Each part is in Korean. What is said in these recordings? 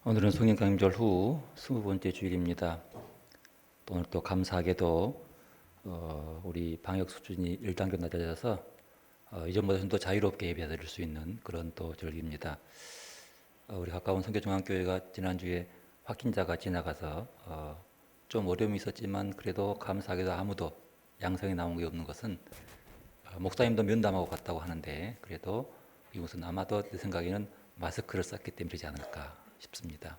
오늘은 성령 강림절 후 20번째 주일입니다. 오늘 또 감사하게도 우리 방역 수준이 1단계 낮아져서 이전보다 좀 더 자유롭게 예배드릴 수 있는 그런 또 절기입니다. 우리 가까운 성교중앙교회가 지난주에 확진자가 지나가서 좀 어려움이 있었지만 그래도 감사하게도 아무도 양성이 나온 게 없는 것은 목사님도 면담하고 갔다고 하는데 그래도 이것은 아마도 내 생각에는 마스크를 썼기 때문이지 않을까 싶습니다.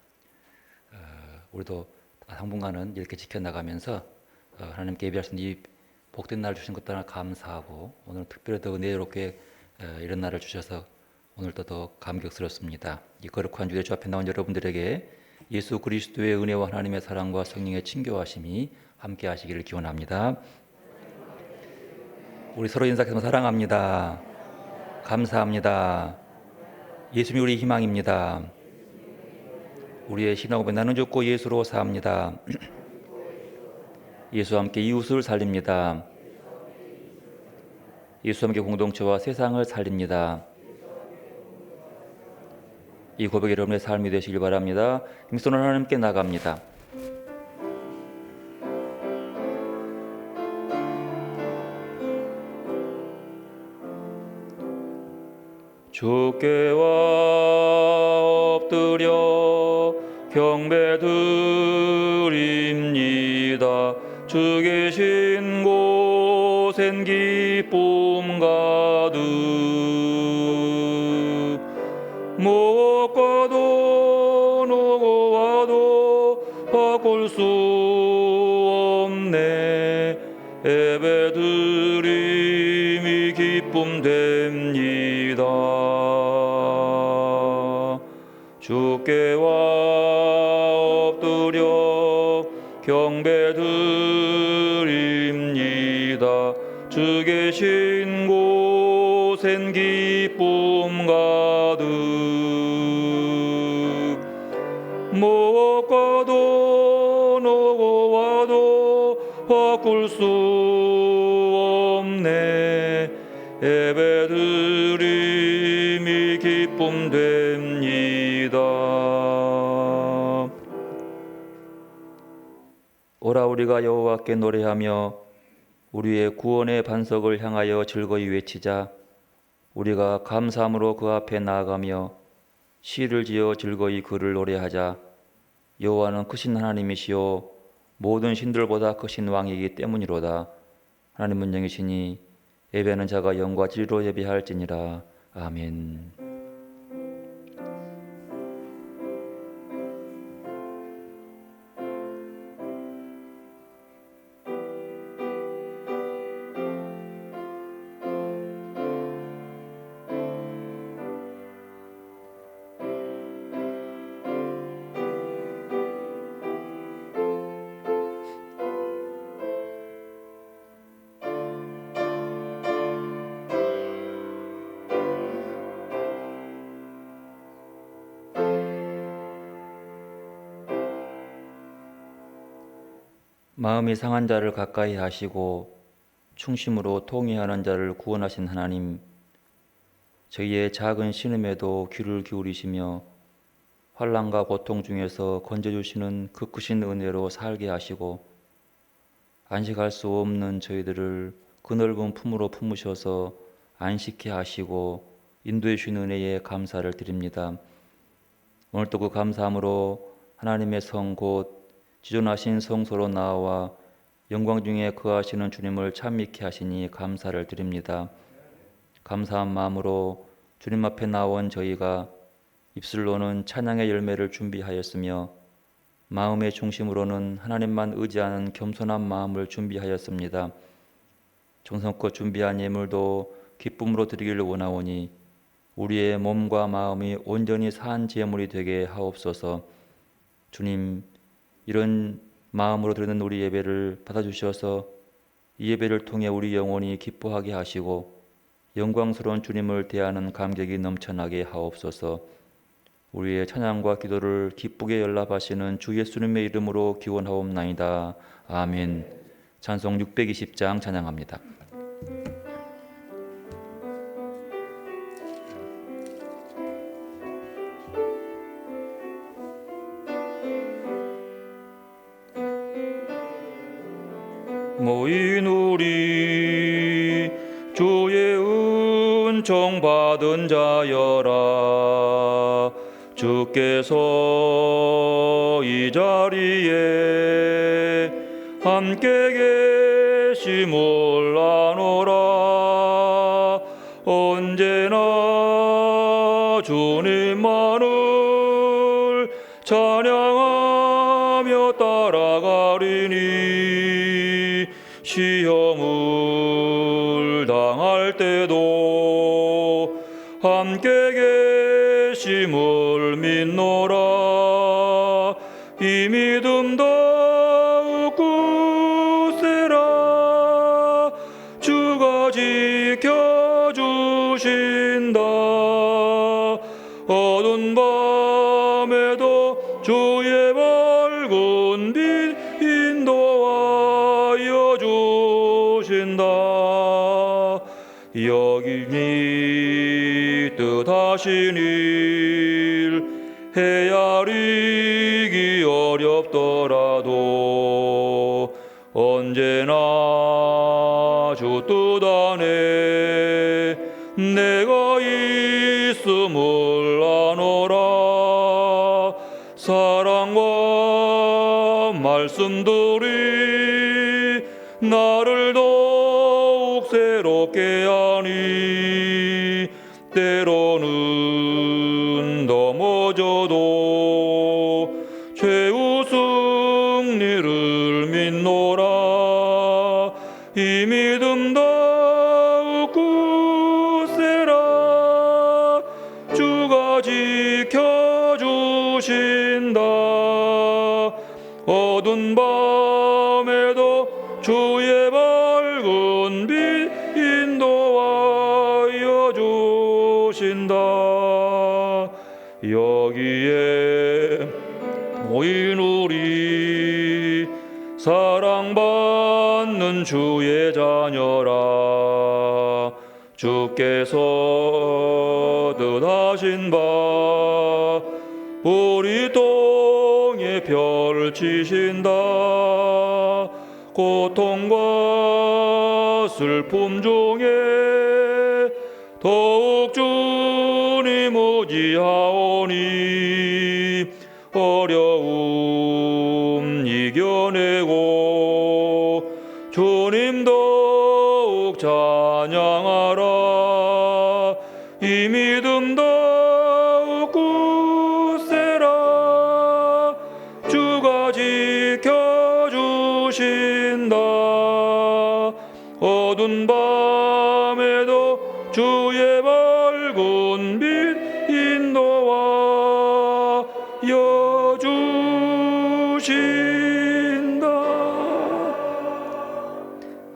우리도 당분간은 이렇게 지켜나가면서 하나님께 예배할 수 있는 이 복된 날 주신 것 떠나 감사하고 오늘 특별히 더 은혜롭게 이런 날을 주셔서 오늘도 더 감격스럽습니다. 이 거룩한 주의 주 앞에 나온 여러분들에게 예수 그리스도의 은혜와 하나님의 사랑과 성령의 친교하심이 함께 하시기를 기원합니다. 우리 서로 인사해서 사랑합니다. 감사합니다. 예수님이 우리 희망입니다. 우리의 신앙을 나는 죽고 예수로 삽니다. 예수와 함께 이웃을 살립니다. 예수와 함께 공동체와 세상을 살립니다. 이 고백이 여러분의 삶이 되시길 바랍니다. 힘쓰는 하나님께 나갑니다. 주께와 엎드려 경배드립니다. 주 계신 곳엔 기쁨 가득 못 가도 누구 와도 바꿀 수 없네. 예배드림이 기쁨 됩니다. 주께와 엎드려 경배드립니다. 주 계신 곳엔 기쁨 가득 못 가도 누구 와도 바꿀 수 없네. 예배드림이 기쁨 됩니다. 오라 우리가 여호와께 노래하며 우리의 구원의 반석을 향하여 즐거이 외치자. 우리가 감사함으로 그 앞에 나아가며 시를 지어 즐거이 그를 노래하자. 여호와는 크신 하나님이시요 모든 신들보다 크신 왕이기 때문이로다. 하나님은 영이시니 예배하는 자가 영과 진리로 예배할지니라. 아멘. 마음이 상한 자를 가까이 하시고 충심으로 통회하는 자를 구원하신 하나님, 저희의 작은 신음에도 귀를 기울이시며 환난과 고통 중에서 건져주시는 그 크신 은혜로 살게 하시고 안식할 수 없는 저희들을 그 넓은 품으로 품으셔서 안식케 하시고 인도해 주신 은혜에 감사를 드립니다. 오늘도 그 감사함으로 하나님의 성 곧 지존하신 성소로 나와 영광 중에 거하시는 주님을 찬미케 하시니 감사를 드립니다. 감사한 마음으로 주님 앞에 나온 저희가 입술로는 찬양의 열매를 준비하였으며 마음의 중심으로는 하나님만 의지하는 겸손한 마음을 준비하였습니다. 정성껏 준비한 예물도 기쁨으로 드리기를 원하오니 우리의 몸과 마음이 온전히 산 제물이 되게 하옵소서. 주님, 이런 마음으로 드리는 우리 예배를 받아주셔서 이 예배를 통해 우리 영혼이 기뻐하게 하시고 영광스러운 주님을 대하는 감격이 넘쳐나게 하옵소서. 우리의 찬양과 기도를 기쁘게 연락하시는 주 예수님의 이름으로 기원하옵나이다. 아멘. 찬송 620장 찬양합니다. 모인 우리 주의 은총 받은 자여라. 주께서 이 자리에 함께 계심을 아노라. 언제나 주님만을 찬양하며 따라가리니 시험을 당할 때도 함께 계심을 믿노라. 이 믿음 더욱 굳세라. 주가 지켜주신다. 어두운 밤에도 주의 밝은 빛 인도하여 주신다. 여기니 뜻하신 일 헤아리기 어렵더라도 언제나 주 뜻 안에 내가 있음을 아노라. 사랑과 말씀들이 나를 더욱 새롭게 하니 때로는 넘어져도 최후 승리를 믿노라. 이 믿음 더욱 굳세라. 주가 지켜주신다. 어두운 밤에도 주의 밝은 빛 인도하여 주신다. 여기에 모인 우리 사랑받는 주의 자녀라. 주께서 뜻하신 바 우리 통에 펼치신다. 고통과 슬픔 중에 더욱 주님 의지하오니 어려움 이겨내고 주님 더욱 찬양하라. 이 믿음 더욱 굳세라. 주가 지켜주신다. 어두운 밤에도 주의 밝은 빛 인도하여 주신다.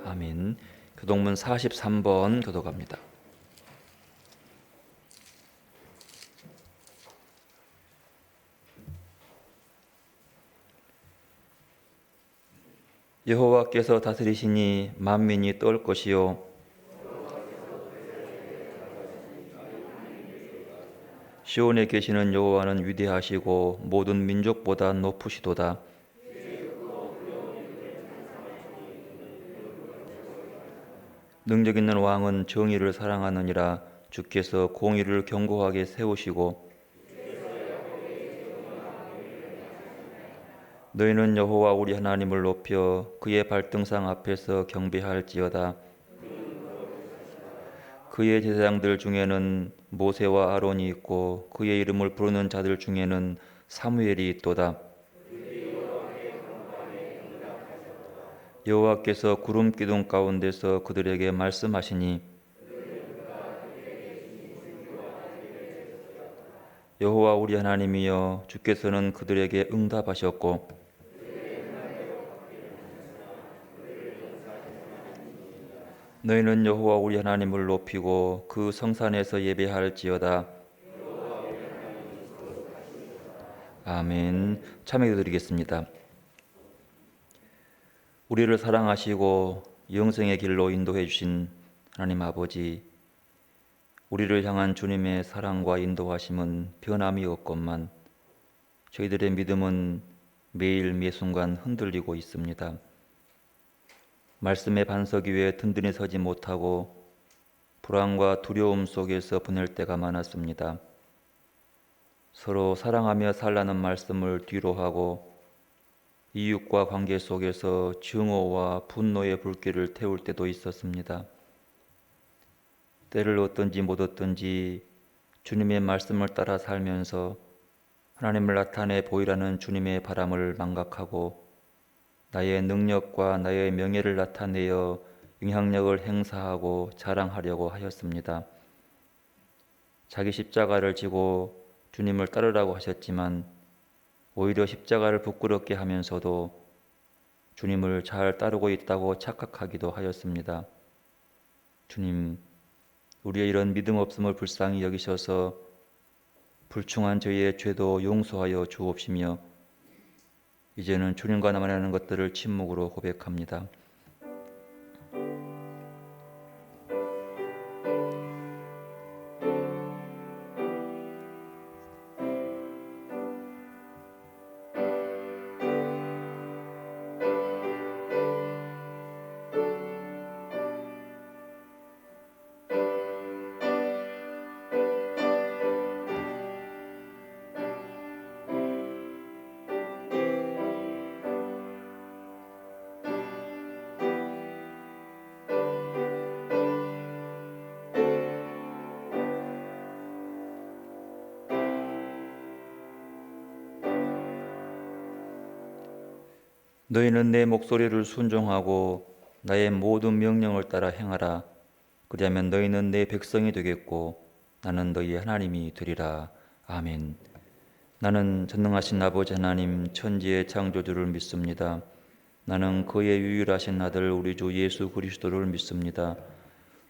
아멘. 교동문 43번 교독합니다. 여호와께서 다스리시니 만민이 떨 것이요 시온에 계시는 여호와는 위대하시고 모든 민족보다 높으시도다. 능력 있는 왕은 정의를 사랑하느니라. 주께서 공의를 견고하게 세우시고 너희는 여호와 우리 하나님을 높여 그의 발등상 앞에서 경배할지어다. 그의 제사장들 중에는 모세와 아론이 있고 그의 이름을 부르는 자들 중에는 사무엘이 있도다. 여호와께서 구름 기둥 가운데서 그들에게 말씀하시니 여호와 우리 하나님이여 주께서는 그들에게 응답하셨고 너희는 여호와 우리 하나님을 높이고 그 성산에서 예배할지어다. 아멘. 참여드리겠습니다. 우리를 사랑하시고 영생의 길로 인도해 주신 하나님 아버지, 우리를 향한 주님의 사랑과 인도하심은 변함이 없건만 저희들의 믿음은 매일 매 순간 흔들리고 있습니다. 말씀의 반석 위에 든든히 서지 못하고 불안과 두려움 속에서 보낼 때가 많았습니다. 서로 사랑하며 살라는 말씀을 뒤로하고 이웃과 관계 속에서 증오와 분노의 불길을 태울 때도 있었습니다. 때를 얻든지 못 얻든지 주님의 말씀을 따라 살면서 하나님을 나타내 보이라는 주님의 바람을 망각하고 나의 능력과 나의 명예를 나타내어 영향력을 행사하고 자랑하려고 하였습니다. 자기 십자가를 지고 주님을 따르라고 하셨지만 오히려 십자가를 부끄럽게 하면서도 주님을 잘 따르고 있다고 착각하기도 하였습니다. 주님, 우리의 이런 믿음 없음을 불쌍히 여기셔서 불충한 저희의 죄도 용서하여 주옵시며 이제는 주님과 나만 하는 것들을 침묵으로 고백합니다. 너희는 내 목소리를 순종하고 나의 모든 명령을 따라 행하라. 그리하면 너희는 내 백성이 되겠고 나는 너희의 하나님이 되리라. 아멘. 나는 전능하신 아버지 하나님 천지의 창조주를 믿습니다. 나는 그의 유일하신 아들 우리 주 예수 그리스도를 믿습니다.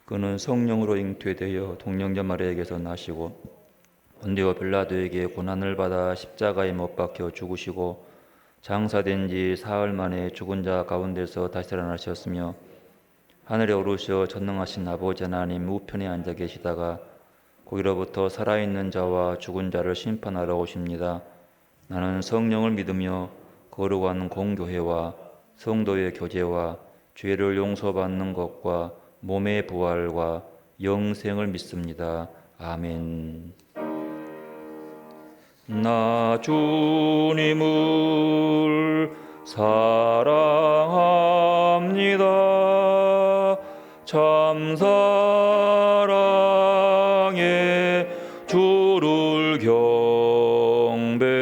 그는 성령으로 잉태되어 동정녀 마리아에게서 나시고 본디오 빌라도에게 고난을 받아 십자가에 못 박혀 죽으시고 장사된 지 사흘 만에 죽은 자 가운데서 다시 살아나셨으며 하늘에 오르셔 전능하신 아버지 하나님 우편에 앉아 계시다가 거기로부터 살아있는 자와 죽은 자를 심판하러 오십니다. 나는 성령을 믿으며 거룩한 공교회와 성도의 교제와 죄를 용서받는 것과 몸의 부활과 영생을 믿습니다. 아멘. 나 주님을 사랑합니다. 참 사랑에 주를 경배해.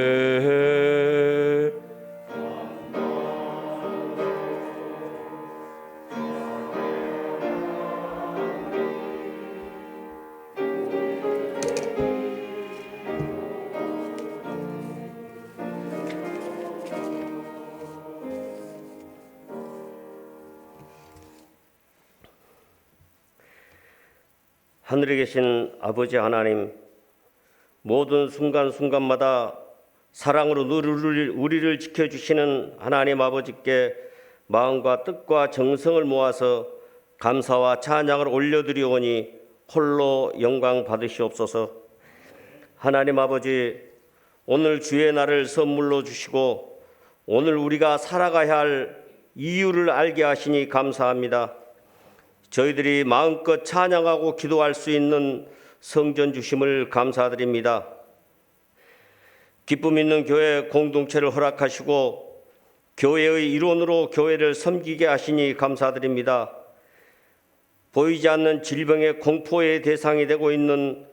하늘에 계신 아버지 하나님, 모든 순간순간마다 사랑으로 우리를 지켜주시는 하나님 아버지께 마음과 뜻과 정성을 모아서 감사와 찬양을 올려드리오니 홀로 영광 받으시옵소서. 하나님 아버지, 오늘 주의 날을 선물로 주시고 오늘 우리가 살아가야 할 이유를 알게 하시니 감사합니다. 저희들이 마음껏 찬양하고 기도할 수 있는 성전 주심을 감사드립니다. 기쁨 있는 교회 공동체를 허락하시고 교회의 일원으로 교회를 섬기게 하시니 감사드립니다. 보이지 않는 질병의 공포의 대상이 되고 있는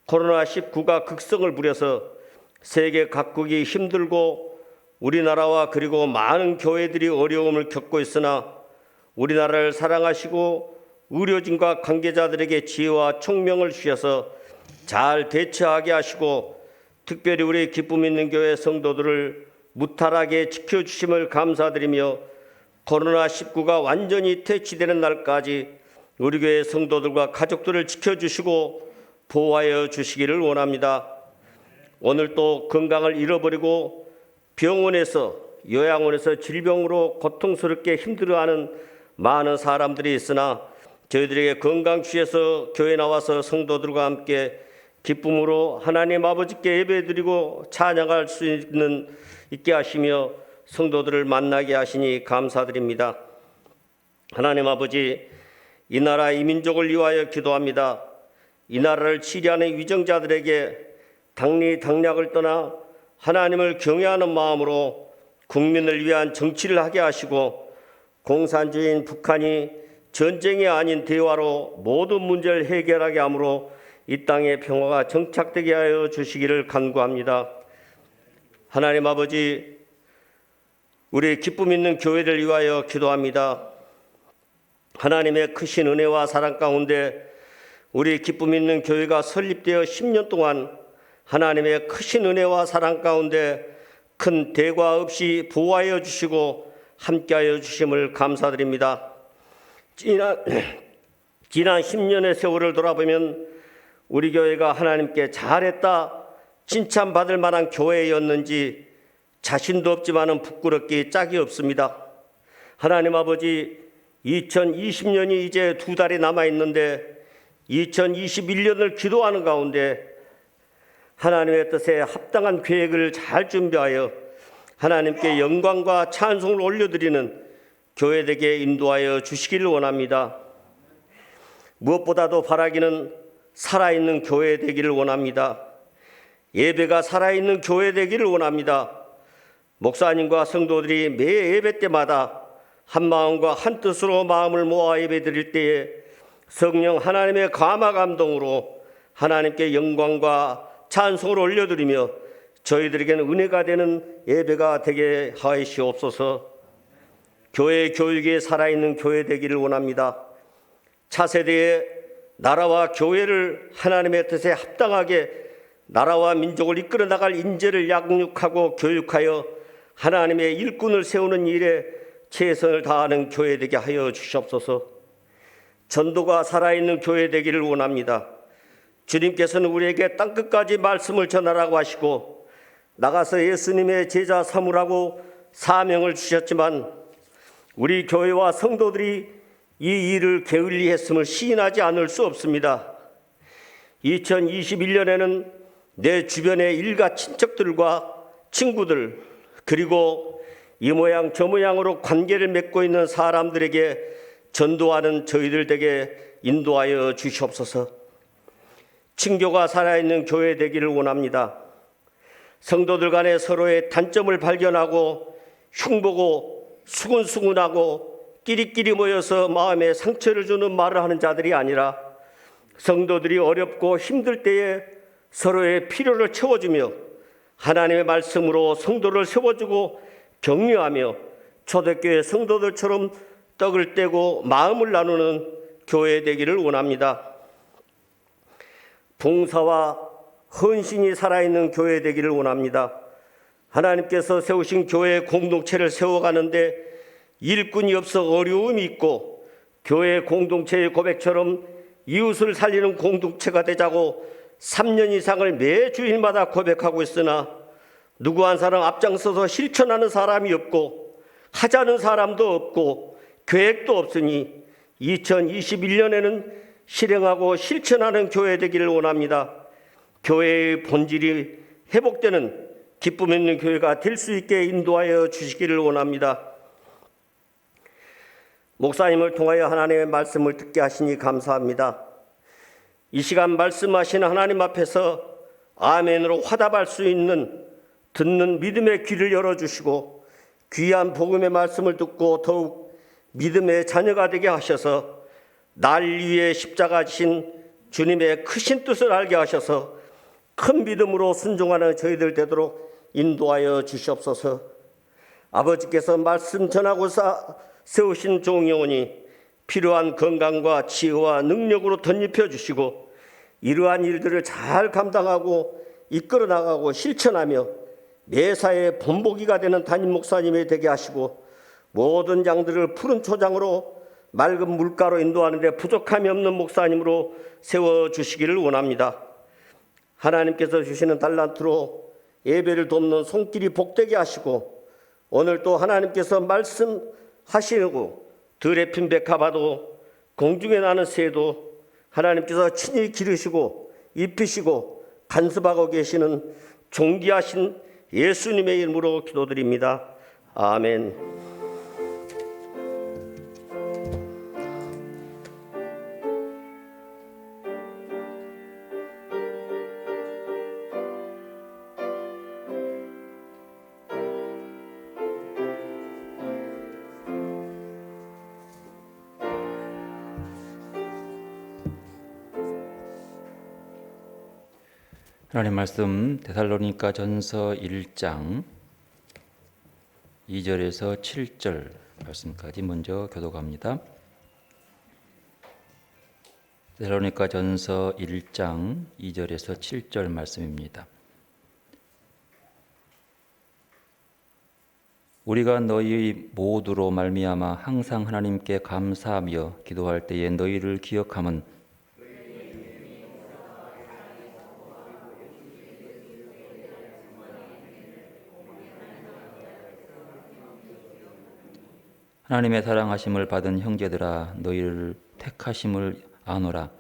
코로나19가 극성을 부려서 세계 각국이 힘들고 우리나라와 그리고 많은 교회들이 어려움을 겪고 있으나 우리나라를 사랑하시고 의료진과 관계자들에게 지혜와 총명을 주셔서 잘 대처하게 하시고 특별히 우리 기쁨 있는 교회 성도들을 무탈하게 지켜주심을 감사드리며 코로나19가 완전히 퇴치되는 날까지 우리 교회 성도들과 가족들을 지켜주시고 보호하여 주시기를 원합니다. 오늘 또 건강을 잃어버리고 병원에서 요양원에서 질병으로 고통스럽게 힘들어하는 많은 사람들이 있으나 저희들에게 건강 주셔서 교회 나와서 성도들과 함께 기쁨으로 하나님 아버지께 예배드리고 찬양할 수 있게 하시며 성도들을 만나게 하시니 감사드립니다. 하나님 아버지, 이 나라 이 민족을 위하여 기도합니다. 이 나라를 치리하는 위정자들에게 당리 당략을 떠나 하나님을 경외하는 마음으로 국민을 위한 정치를 하게 하시고, 공산주의인 북한이 전쟁이 아닌 대화로 모든 문제를 해결하게 하므로 이 땅의 평화가 정착되게 하여 주시기를 간구합니다. 하나님 아버지, 우리 기쁨 있는 교회를 위하여 기도합니다. 하나님의 크신 은혜와 사랑 가운데 우리 기쁨 있는 교회가 설립되어 10년 동안 하나님의 크신 은혜와 사랑 가운데 큰 대과 없이 보호하여 주시고 함께하여 주심을 감사드립니다. 지난 10년의 세월을 돌아보면 우리 교회가 하나님께 잘했다 칭찬받을 만한 교회였는지 자신도 없지만은 부끄럽기 짝이 없습니다. 하나님 아버지, 2020년이 이제 2달이 남아 있는데 2021년을 기도하는 가운데 하나님의 뜻에 합당한 계획을 잘 준비하여 하나님께 영광과 찬송을 올려드리는 교회되게 인도하여 주시기를 원합니다. 무엇보다도 바라기는 살아있는 교회 되기를 원합니다. 예배가 살아있는 교회 되기를 원합니다. 목사님과 성도들이 매 예배 때마다 한 마음과 한 뜻으로 마음을 모아 예배 드릴 때에 성령 하나님의 감화 감동으로 하나님께 영광과 찬송을 올려드리며 저희들에게는 은혜가 되는 예배가 되게 하시옵소서. 교회 교육에 살아있는 교회 되기를 원합니다. 차세대에 나라와 교회를 하나님의 뜻에 합당하게 나라와 민족을 이끌어 나갈 인재를 양육하고 교육하여 하나님의 일꾼을 세우는 일에 최선을 다하는 교회 되게 하여 주시옵소서. 전도가 살아있는 교회 되기를 원합니다. 주님께서는 우리에게 땅끝까지 말씀을 전하라고 하시고 나가서 예수님의 제자 삼으라고 사명을 주셨지만 우리 교회와 성도들이 이 일을 게을리 했음을 시인하지 않을 수 없습니다. 2021년에는 내 주변의 일가 친척들과 친구들, 그리고 이 모양 저 모양으로 관계를 맺고 있는 사람들에게 전도하는 저희들 되게 인도하여 주시옵소서. 친교가 살아있는 교회 되기를 원합니다. 성도들 간에 서로의 단점을 발견하고 흉보고 수근수근하고 끼리끼리 모여서 마음에 상처를 주는 말을 하는 자들이 아니라 성도들이 어렵고 힘들 때에 서로의 필요를 채워주며 하나님의 말씀으로 성도를 세워주고 격려하며 초대교회 성도들처럼 떡을 떼고 마음을 나누는 교회 되기를 원합니다. 봉사와 헌신이 살아있는 교회 되기를 원합니다. 하나님께서 세우신 교회 공동체를 세워가는데 일꾼이 없어 어려움이 있고 교회 공동체의 고백처럼 이웃을 살리는 공동체가 되자고 3년 이상을 매 주일마다 고백하고 있으나 누구 한 사람 앞장서서 실천하는 사람이 없고 하자는 사람도 없고 계획도 없으니 2021년에는 실행하고 실천하는 교회 되기를 원합니다. 교회의 본질이 회복되는 기쁨 있는 교회가 될 수 있게 인도하여 주시기를 원합니다. 목사님을 통하여 하나님의 말씀을 듣게 하시니 감사합니다. 이 시간 말씀하신 하나님 앞에서 아멘으로 화답할 수 있는 듣는 믿음의 귀를 열어주시고 귀한 복음의 말씀을 듣고 더욱 믿음의 자녀가 되게 하셔서 날 위해 십자가 지신 주님의 크신 뜻을 알게 하셔서 큰 믿음으로 순종하는 저희들 되도록 인도하여 주시옵소서. 아버지께서 말씀 전하고서 세우신 종영원이 필요한 건강과 지혜와 능력으로 덧입혀 주시고 이러한 일들을 잘 감당하고 이끌어 나가고 실천하며 매사에 본보기가 되는 담임 목사님이 되게 하시고 모든 양들을 푸른 초장으로 맑은 물가로 인도하는 데 부족함이 없는 목사님으로 세워주시기를 원합니다. 하나님께서 주시는 달란트로 예배를 돕는 손길이 복되게 하시고 오늘 또 하나님께서 말씀하시고 들에 핀 백합화도 공중에 나는 새도 하나님께서 친히 기르시고 입히시고 간섭하고 계시는 존귀하신 예수님의 이름으로 기도드립니다. 아멘. 하나님 말씀 데살로니가 전서 1장 2절에서 7절 말씀까지 먼저 교독합니다. 데살로니가 전서 1장 2절에서 7절 말씀입니다. 우리가 너희 모두로 말미암아 항상 하나님께 감사하며 기도할 때에 너희를 기억함은 하나님의 사랑하심을 받은 형제들아 너희를 택하심을 아노라.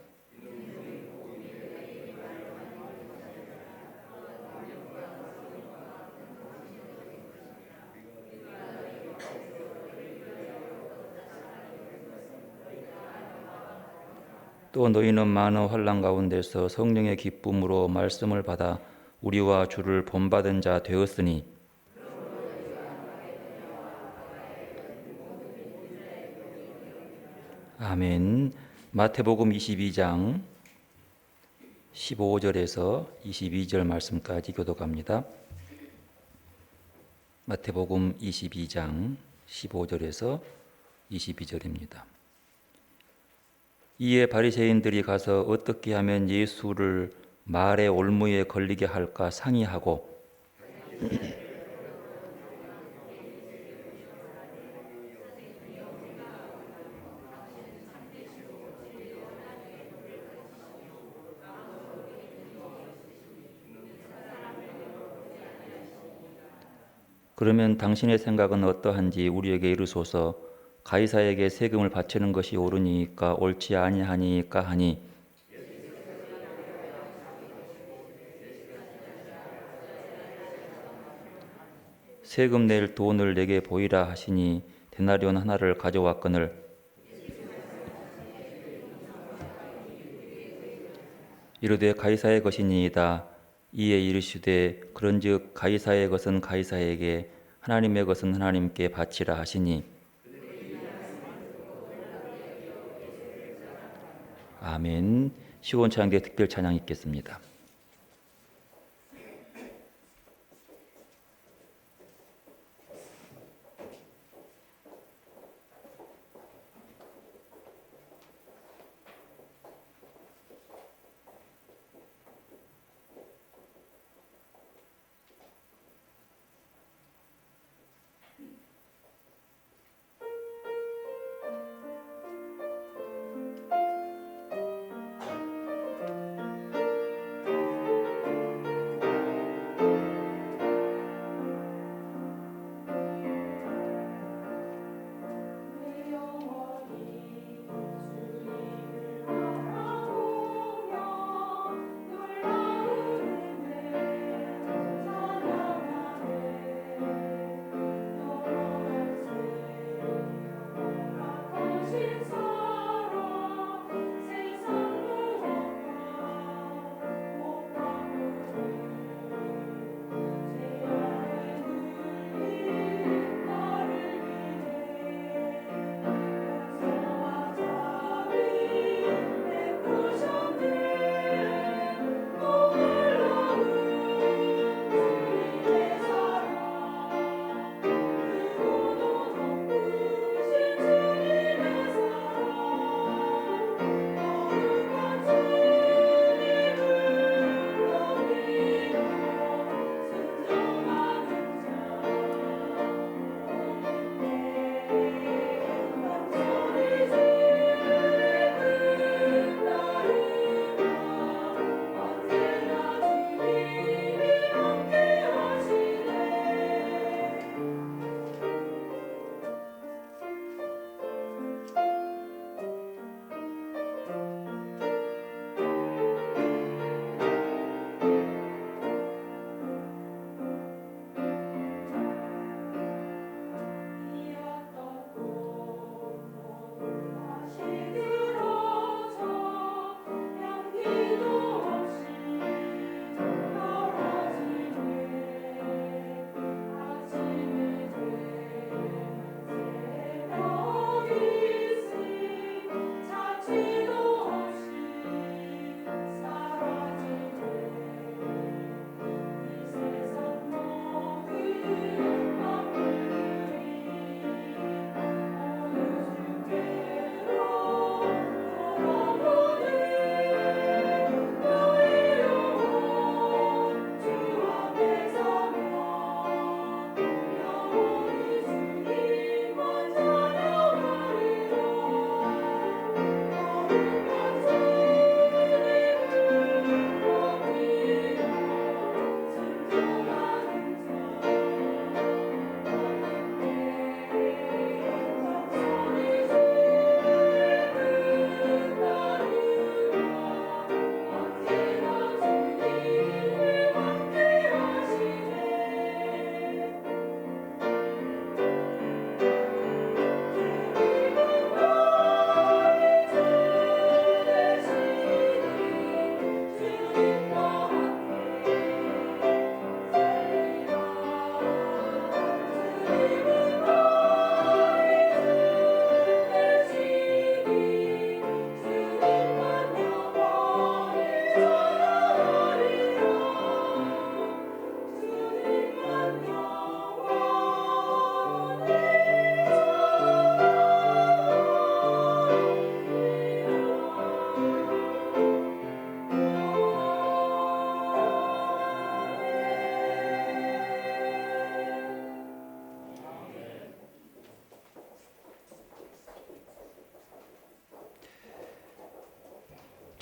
또 너희는 많은 환난 가운데서 성령의 기쁨으로 말씀을 받아 우리와 주를 본받은 자 되었으니 아멘. 마태복음 22장 15절에서 22절 말씀까지 교독합니다. 마태복음 22장 15절에서 22절입니다. 이에 바리새인들이 가서 어떻게 하면 예수를 말의 올무에 걸리게 할까 상의하고 그러면 당신의 생각은 어떠한지 우리에게 이르소서. 가이사에게 세금을 바치는 것이 옳으니까 옳지 아니하니까 하니 세금 낼 돈을 내게 보이라 하시니 데나리온 하나를 가져왔거늘 이르되 가이사의 것이니이다. 이에 이르시되 그런즉 가이사의 것은 가이사에게 하나님의 것은 하나님께 바치라 하시니 아멘. 시온창대 특별 찬양 있겠습니다.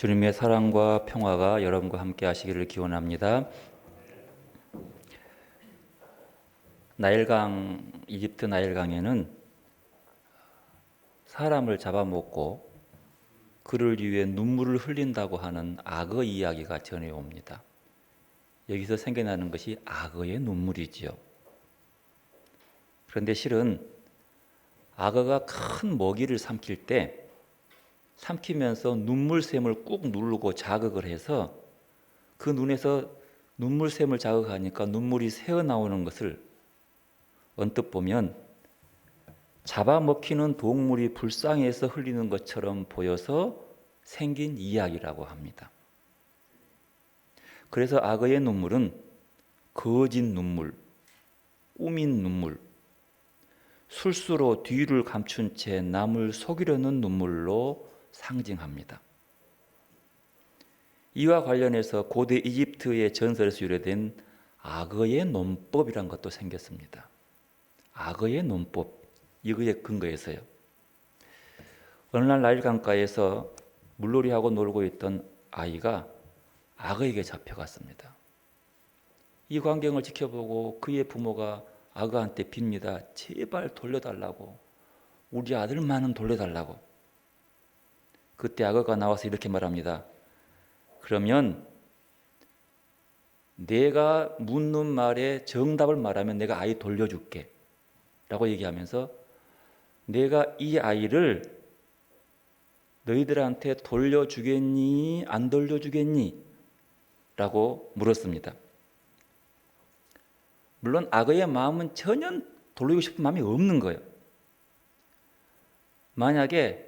주님의 사랑과 평화가 여러분과 함께 하시기를 기원합니다. 이집트 나일강에는 사람을 잡아먹고 그를 위해 눈물을 흘린다고 하는 악어 이야기가 전해옵니다. 여기서 생겨나는 것이 악어의 눈물이지요. 그런데 실은 악어가 큰 먹이를 삼킬 때 삼키면서 눈물샘을 꾹 누르고 자극을 해서 그 눈에서 눈물샘을 자극하니까 눈물이 새어나오는 것을 언뜻 보면 잡아먹히는 동물이 불쌍해서 흘리는 것처럼 보여서 생긴 이야기라고 합니다. 그래서 악어의 눈물은 거짓 눈물, 꾸민 눈물, 술수로 뒤를 감춘 채 남을 속이려는 눈물로 상징합니다. 이와 관련해서 고대 이집트의 전설에서 유래된 악어의 논법이란 것도 생겼습니다. 악어의 논법, 이거에 근거해서요. 어느 날 나일강가에서 물놀이하고 놀고 있던 아이가 악어에게 잡혀갔습니다. 이 광경을 지켜보고 그의 부모가 악어한테 빕니다. 제발 돌려달라고, 우리 아들만은 돌려달라고. 그때 악어가 나와서 이렇게 말합니다. 그러면 내가 묻는 말에 정답을 말하면 내가 아이 돌려줄게 라고 얘기하면서 내가 이 아이를 너희들한테 돌려주겠니? 안 돌려주겠니? 라고 물었습니다. 물론 악어의 마음은 전혀 돌리고 싶은 마음이 없는 거예요. 만약에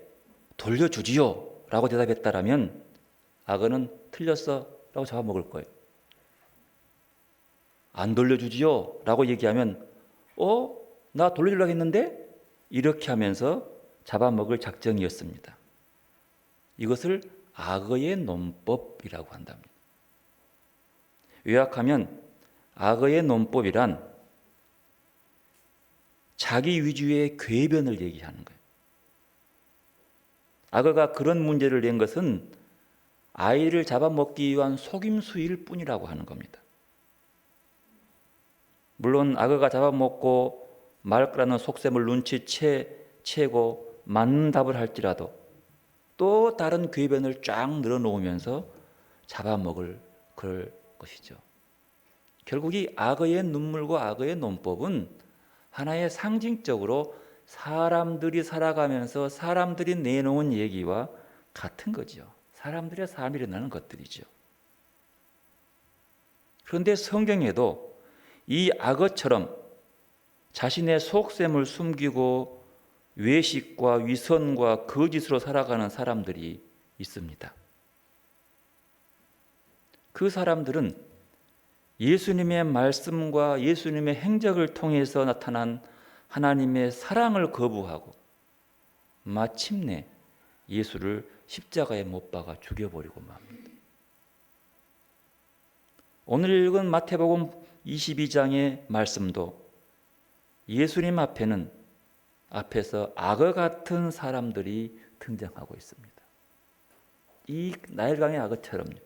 돌려주지요 라고 대답했다라면 악어는 틀렸어 라고 잡아먹을 거예요. 안 돌려주지요 라고 얘기하면 나 돌려주려고 했는데? 이렇게 하면서 잡아먹을 작정이었습니다. 이것을 악어의 논법이라고 한답니다. 요약하면 악어의 논법이란 자기 위주의 궤변을 얘기하는 거예요. 악어가 그런 문제를 낸 것은 아이를 잡아먹기 위한 속임수일 뿐이라고 하는 겁니다. 물론 악어가 잡아먹고 말 거라는 속셈을 눈치채고 맞는 답을 할지라도 또 다른 궤변을 쫙 늘어놓으면서 잡아먹을 그럴 것이죠. 결국 이 악어의 눈물과 악어의 논법은 하나의 상징적으로 사람들이 살아가면서 사람들이 내놓은 얘기와 같은 거죠. 사람들의 삶이 일어나는 것들이죠. 그런데 성경에도 이 악어처럼 자신의 속셈을 숨기고 외식과 위선과 거짓으로 살아가는 사람들이 있습니다. 그 사람들은 예수님의 말씀과 예수님의 행적을 통해서 나타난 하나님의 사랑을 거부하고 마침내 예수를 십자가에 못 박아 죽여버리고 맙니다. 오늘 읽은 마태복음 22장의 말씀도 예수님 앞에서 악어 같은 사람들이 등장하고 있습니다. 이 나일강의 악어처럼요.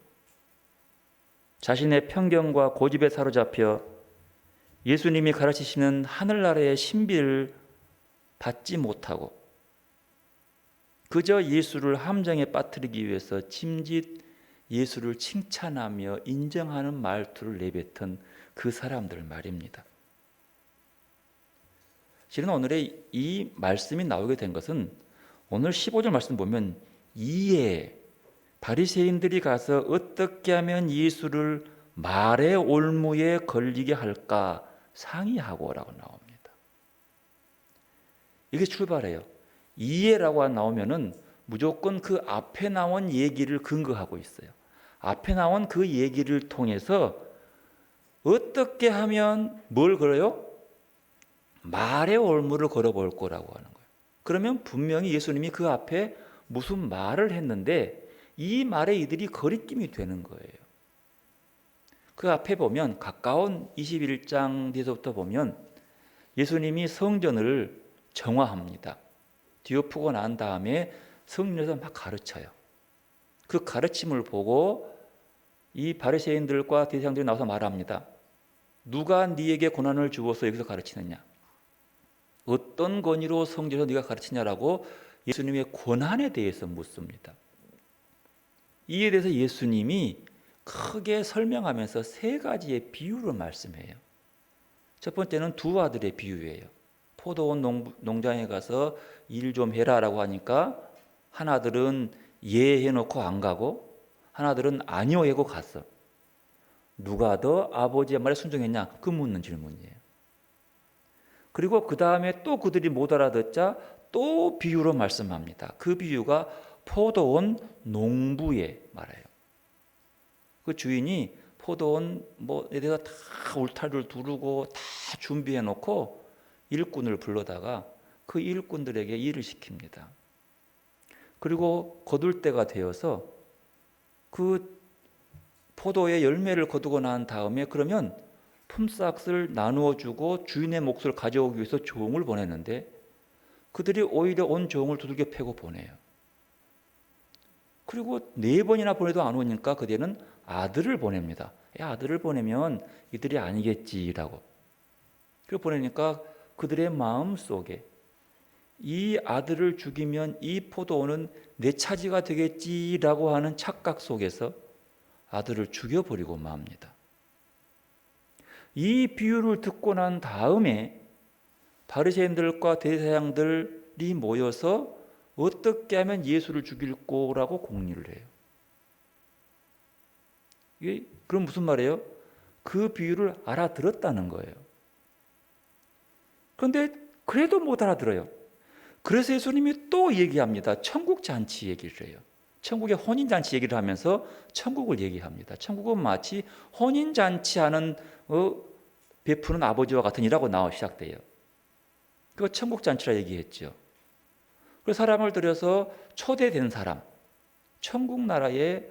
자신의 편견과 고집에 사로잡혀 예수님이 가르치시는 하늘나라의 신비를 받지 못하고 그저 예수를 함정에 빠뜨리기 위해서 짐짓 예수를 칭찬하며 인정하는 말투를 내뱉은 그 사람들 말입니다. 실은 오늘의 이 말씀이 나오게 된 것은 오늘 15절 말씀 보면 이에 바리새인들이 가서 어떻게 하면 예수를 말의 올무에 걸리게 할까 상의하고라고 나옵니다. 이게 출발해요. 이해라고 나오면은 무조건 그 앞에 나온 얘기를 근거하고 있어요. 앞에 나온 그 얘기를 통해서 어떻게 하면 뭘 걸어요? 말의 올무를 걸어볼 거라고 하는 거예요. 그러면 분명히 예수님이 그 앞에 무슨 말을 했는데 이 말에 이들이 거리낌이 되는 거예요. 그 앞에 보면 가까운 21장 뒤에서부터 보면 예수님이 성전을 정화합니다. 뒤엎고 난 다음에 성전에서 막 가르쳐요. 그 가르침을 보고 이 바리새인들과 대제사장들이 나와서 말합니다. 누가 네에게 권한을 주어서 여기서 가르치느냐? 어떤 권위로 성전에서 네가 가르치냐라고 예수님의 권한에 대해서 묻습니다. 이에 대해서 예수님이 크게 설명하면서 세 가지의 비유를 말씀해요. 첫 번째는 두 아들의 비유예요. 포도원 농장에 가서 일 좀 해라라고 하니까 하나들은 예 해놓고 안 가고 하나들은 아니요 하고 갔어. 누가 더 아버지의 말에 순종했냐? 그 묻는 질문이에요. 그리고 그 다음에 또 그들이 못 알아듣자 또 비유로 말씀합니다. 그 비유가 포도원 농부에 말해요. 그 주인이 포도원 뭐에 대해서 다 울타리를 두르고 다 준비해 놓고 일꾼을 불러다가 그 일꾼들에게 일을 시킵니다. 그리고 거둘 때가 되어서 그 포도의 열매를 거두고 난 다음에 그러면 품삯을 나누어 주고 주인의 몫을 가져오기 위해서 종을 보냈는데 그들이 오히려 온 종을 두들겨 패고 보내요. 그리고 4번이나 보내도 안 오니까 그들은 아들을 보냅니다. 아들을 보내면 이들이 아니겠지라고. 그리고 보내니까 그들의 마음 속에 이 아들을 죽이면 이 포도원은 내 차지가 되겠지라고 하는 착각 속에서 아들을 죽여버리고 맙니다. 이 비유를 듣고 난 다음에 바리새인들과 대제사장들이 모여서 어떻게 하면 예수를 죽일 거라고 공리를 해요. 이게 그럼 무슨 말이에요? 그 비유를 알아들었다는 거예요. 그런데 그래도 못 알아들어요. 그래서 예수님이 또 얘기합니다. 천국 잔치 얘기를 해요. 천국의 혼인 잔치 얘기를 하면서 천국을 얘기합니다. 천국은 마치 혼인 잔치하는 베푸는 아버지와 같은 이라고 나와 시작돼요. 그 천국 잔치라 얘기했죠. 그 사람을 들여서 초대된 사람, 천국 나라에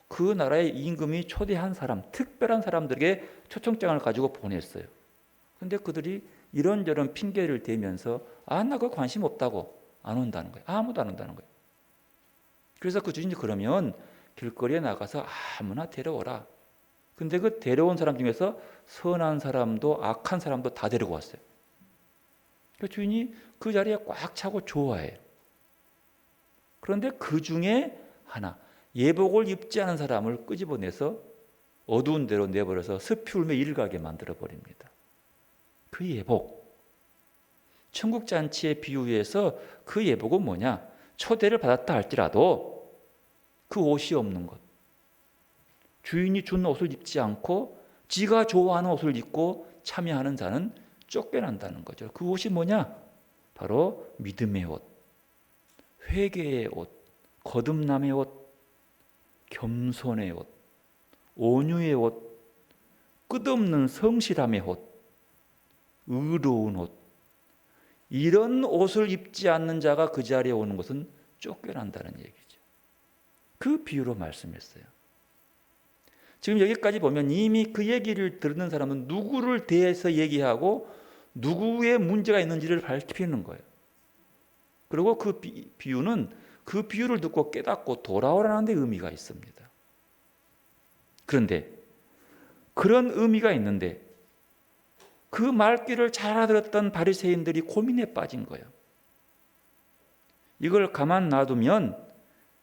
그 나라의 임금이 초대한 사람, 특별한 사람들에게 초청장을 가지고 보냈어요. 근데 그들이 이런저런 핑계를 대면서 나 그거 관심 없다고 안 온다는 거예요. 아무도 안 온다는 거예요. 그래서 그 주인이 그러면 길거리에 나가서 아무나 데려오라. 근데 그 데려온 사람 중에서 선한 사람도 악한 사람도 다 데리고 왔어요. 그 주인이 그 자리에 꽉 차고 좋아해요. 그런데 그 중에 하나, 예복을 입지 않은 사람을 끄집어내서 어두운 데로 내버려서 습히 울며 일가게 만들어버립니다. 그 예복, 천국 잔치의 비유에서 그 예복은 뭐냐? 초대를 받았다 할지라도 그 옷이 없는 것, 주인이 준 옷을 입지 않고 지가 좋아하는 옷을 입고 참여하는 자는 쫓겨난다는 거죠. 그 옷이 뭐냐? 바로 믿음의 옷, 회개의 옷, 거듭남의 옷, 겸손의 옷, 온유의 옷, 끝없는 성실함의 옷, 의로운 옷, 이런 옷을 입지 않는 자가 그 자리에 오는 것은 쫓겨난다는 얘기죠. 그 비유로 말씀했어요. 지금 여기까지 보면 이미 그 얘기를 듣는 사람은 누구를 대해서 얘기하고 누구의 문제가 있는지를 밝히는 거예요. 그리고 그 비유는 그 비유를 듣고 깨닫고 돌아오라는 데 의미가 있습니다. 그런데 그런 의미가 있는데 그 말귀를 잘 알아들었던 바리새인들이 고민에 빠진 거예요. 이걸 가만 놔두면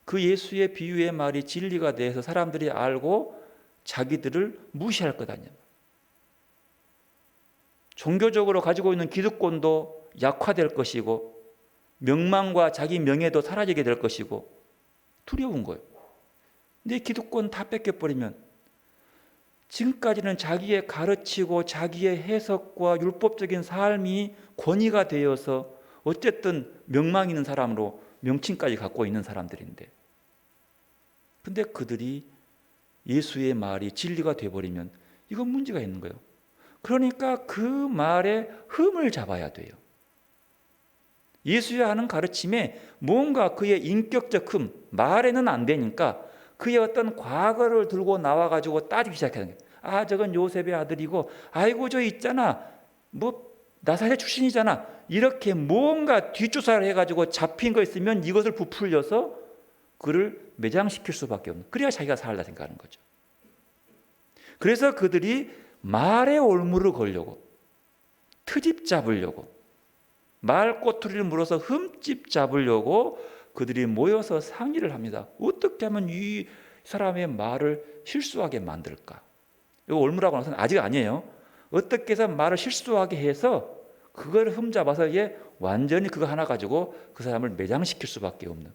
그 예수의 비유의 말이 진리가 돼서 사람들이 알고 자기들을 무시할 것 아니냐. 종교적으로 가지고 있는 기득권도 약화될 것이고 명망과 자기 명예도 사라지게 될 것이고 두려운 거예요. 내 기득권 다 뺏겨버리면 지금까지는 자기의 가르치고 자기의 해석과 율법적인 삶이 권위가 되어서 어쨌든 명망 있는 사람으로 명칭까지 갖고 있는 사람들인데 근데 그들이 예수의 말이 진리가 되어버리면 이건 문제가 있는 거예요. 그러니까 그 말에 흠을 잡아야 돼요. 예수의 하는 가르침에 뭔가 그의 인격적 흠, 말에는 안 되니까 그의 어떤 과거를 들고 나와가지고 따지기 시작하는 거예요. 저건 요셉의 아들이고 아이고 저 있잖아 뭐 나사렛 출신이잖아 이렇게 뭔가 뒷조사를 해가지고 잡힌 거 있으면 이것을 부풀려서 그를 매장시킬 수밖에 없는, 그래야 자기가 살다 생각하는 거죠. 그래서 그들이 말의 올무를 걸려고, 트집 잡으려고, 말 꼬투리를 물어서 흠집 잡으려고 그들이 모여서 상의를 합니다. 어떻게 하면 이 사람의 말을 실수하게 만들까? 이거 올무라고 하는 것은 아직 아니에요. 어떻게 해서 말을 실수하게 해서 그걸 흠잡아서 얘 완전히 그거 하나 가지고 그 사람을 매장시킬 수밖에 없는,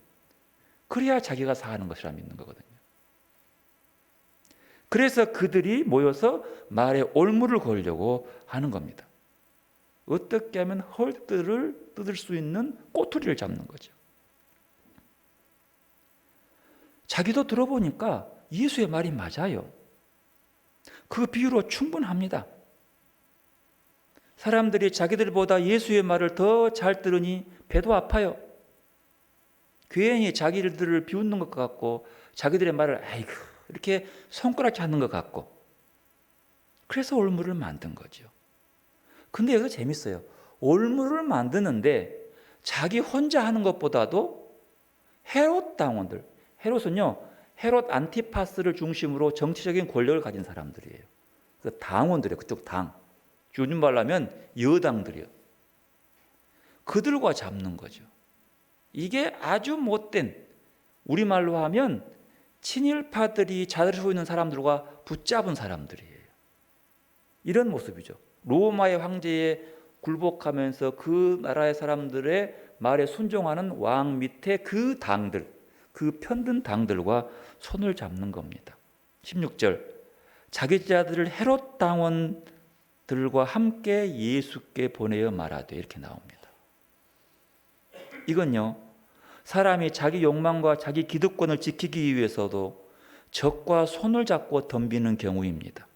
그래야 자기가 사는 것이라 믿는 거거든요. 그래서 그들이 모여서 말에 올무를 걸려고 하는 겁니다. 어떻게 하면 헐들을 뜯을 수 있는 꼬투리를 잡는 거죠. 자기도 들어보니까 예수의 말이 맞아요. 그 비유로 충분합니다. 사람들이 자기들보다 예수의 말을 더 잘 들으니 배도 아파요. 괜히 자기들을 비웃는 것 같고, 자기들의 말을 아이고 이렇게 손가락 잡는 것 같고, 그래서 올무를 만든 거죠. 근데 여기서 재밌어요. 올무를 만드는데 자기 혼자 하는 것보다도 헤롯 당원들, 헤롯은요, 헤롯 안티파스를 중심으로 정치적인 권력을 가진 사람들이에요. 그 당원들이에요. 그쪽 당. 요즘 말로 하면 여당들이요. 그들과 잡는 거죠. 이게 아주 못된, 우리말로 하면 친일파들이 자들고 있는 사람들과 붙잡은 사람들이에요. 이런 모습이죠. 로마의 황제에 굴복하면서 그 나라의 사람들의 말에 순종하는 왕 밑에 그 당들, 그 편든 당들과 손을 잡는 겁니다. 16절, 자기 자들을 헤롯 당원들과 함께 예수께 보내어 말하되, 이렇게 나옵니다. 이건요, 사람이 자기 욕망과 자기 기득권을 지키기 위해서도 적과 손을 잡고 덤비는 경우입니다.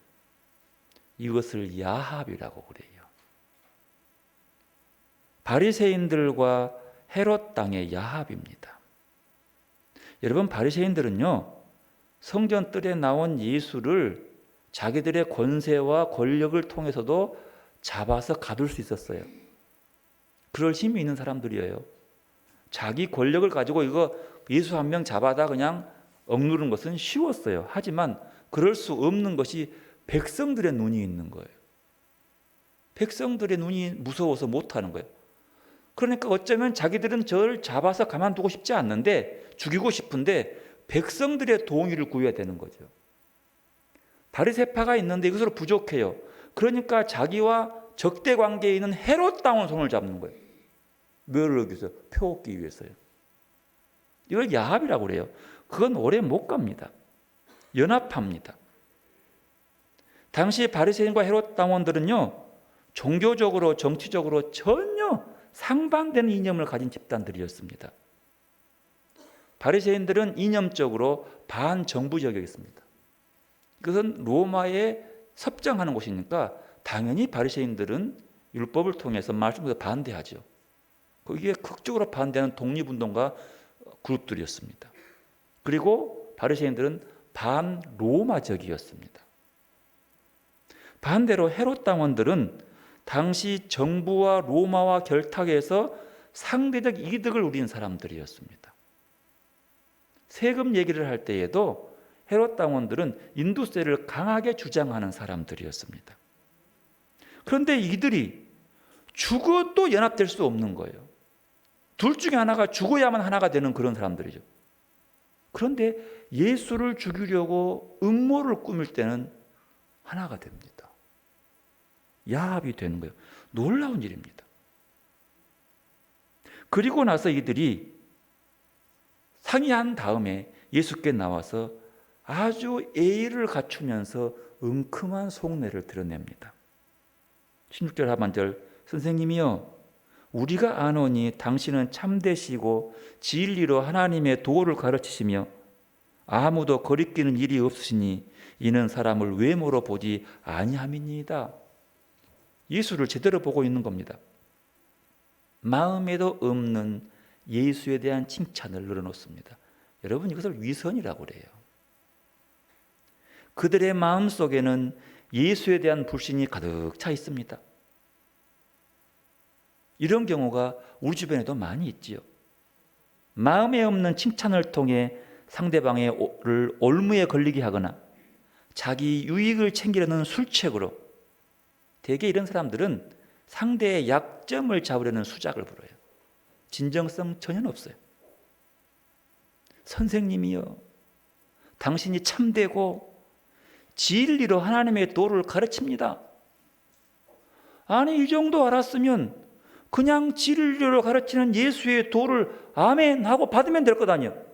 이것을 야합이라고 그래요. 바리새인들과 헤롯 당의 야합입니다. 여러분, 바리새인들은요, 성전 뜰에 나온 예수를 자기들의 권세와 권력을 통해서도 잡아서 가둘 수 있었어요. 그럴 힘이 있는 사람들이에요. 자기 권력을 가지고 이거 예수 한 명 잡아다 그냥 억누르는 것은 쉬웠어요. 하지만 그럴 수 없는 것이 백성들의 눈이 있는 거예요. 백성들의 눈이 무서워서 못하는 거예요. 그러니까 어쩌면 자기들은 저를 잡아서 가만두고 싶지 않는데, 죽이고 싶은데 백성들의 동의를 구해야 되는 거죠. 바리새파가 있는데 이것으로 부족해요. 그러니까 자기와 적대 관계에 있는 헤롯 당원 손을 잡는 거예요. 묘를 얻기 위해서, 표 얻기 위해서요. 이걸 야합이라고 그래요. 그건 오래 못 갑니다. 연합합니다. 당시 바리새인과 헤롯 당원들은요, 종교적으로 정치적으로 전혀 상반되는 이념을 가진 집단들이었습니다. 바리새인들은 이념적으로 반정부적이었습니다. 이것은 로마에 섭정하는 곳이니까 당연히 바리새인들은 율법을 통해서 말씀을 반대하죠. 거기에 극적으로 반대하는 독립운동가 그룹들이었습니다. 그리고 바리새인들은 반로마적이었습니다. 반대로 헤롯 당원들은 당시 정부와 로마와 결탁해서 상대적 이득을 누린 사람들이었습니다. 세금 얘기를 할 때에도 헤롯 당원들은 인두세를 강하게 주장하는 사람들이었습니다. 그런데 이들이 죽어도 연합될 수 없는 거예요. 둘 중에 하나가 죽어야만 하나가 되는 그런 사람들이죠. 그런데 예수를 죽이려고 음모를 꾸밀 때는 하나가 됩니다. 야합이 되는 거예요. 놀라운 일입니다. 그리고 나서 이들이 상의한 다음에 예수께 나와서 아주 예의를 갖추면서 은큼한 속내를 드러냅니다. 16절 하반절, 선생님이여, 우리가 아노니 당신은 참되시고 진리로 하나님의 도를 가르치시며 아무도 거리끼는 일이 없으시니 이는 사람을 외모로 보지 아니함이니이다. 예수를 제대로 보고 있는 겁니다. 마음에도 없는 예수에 대한 칭찬을 늘어놓습니다. 여러분, 이것을 위선이라고 그래요. 그들의 마음속에는 예수에 대한 불신이 가득 차 있습니다. 이런 경우가 우리 주변에도 많이 있지요. 마음에 없는 칭찬을 통해 상대방을 올무에 걸리게 하거나 자기 유익을 챙기려는 술책으로, 대개 이런 사람들은 상대의 약점을 잡으려는 수작을 부려요. 진정성 전혀 없어요. 선생님이여, 당신이 참되고 진리로 하나님의 도를 가르칩니다. 아니, 이 정도 알았으면 그냥 진리로 가르치는 예수의 도를 아멘 하고 받으면 될 것 아니에요.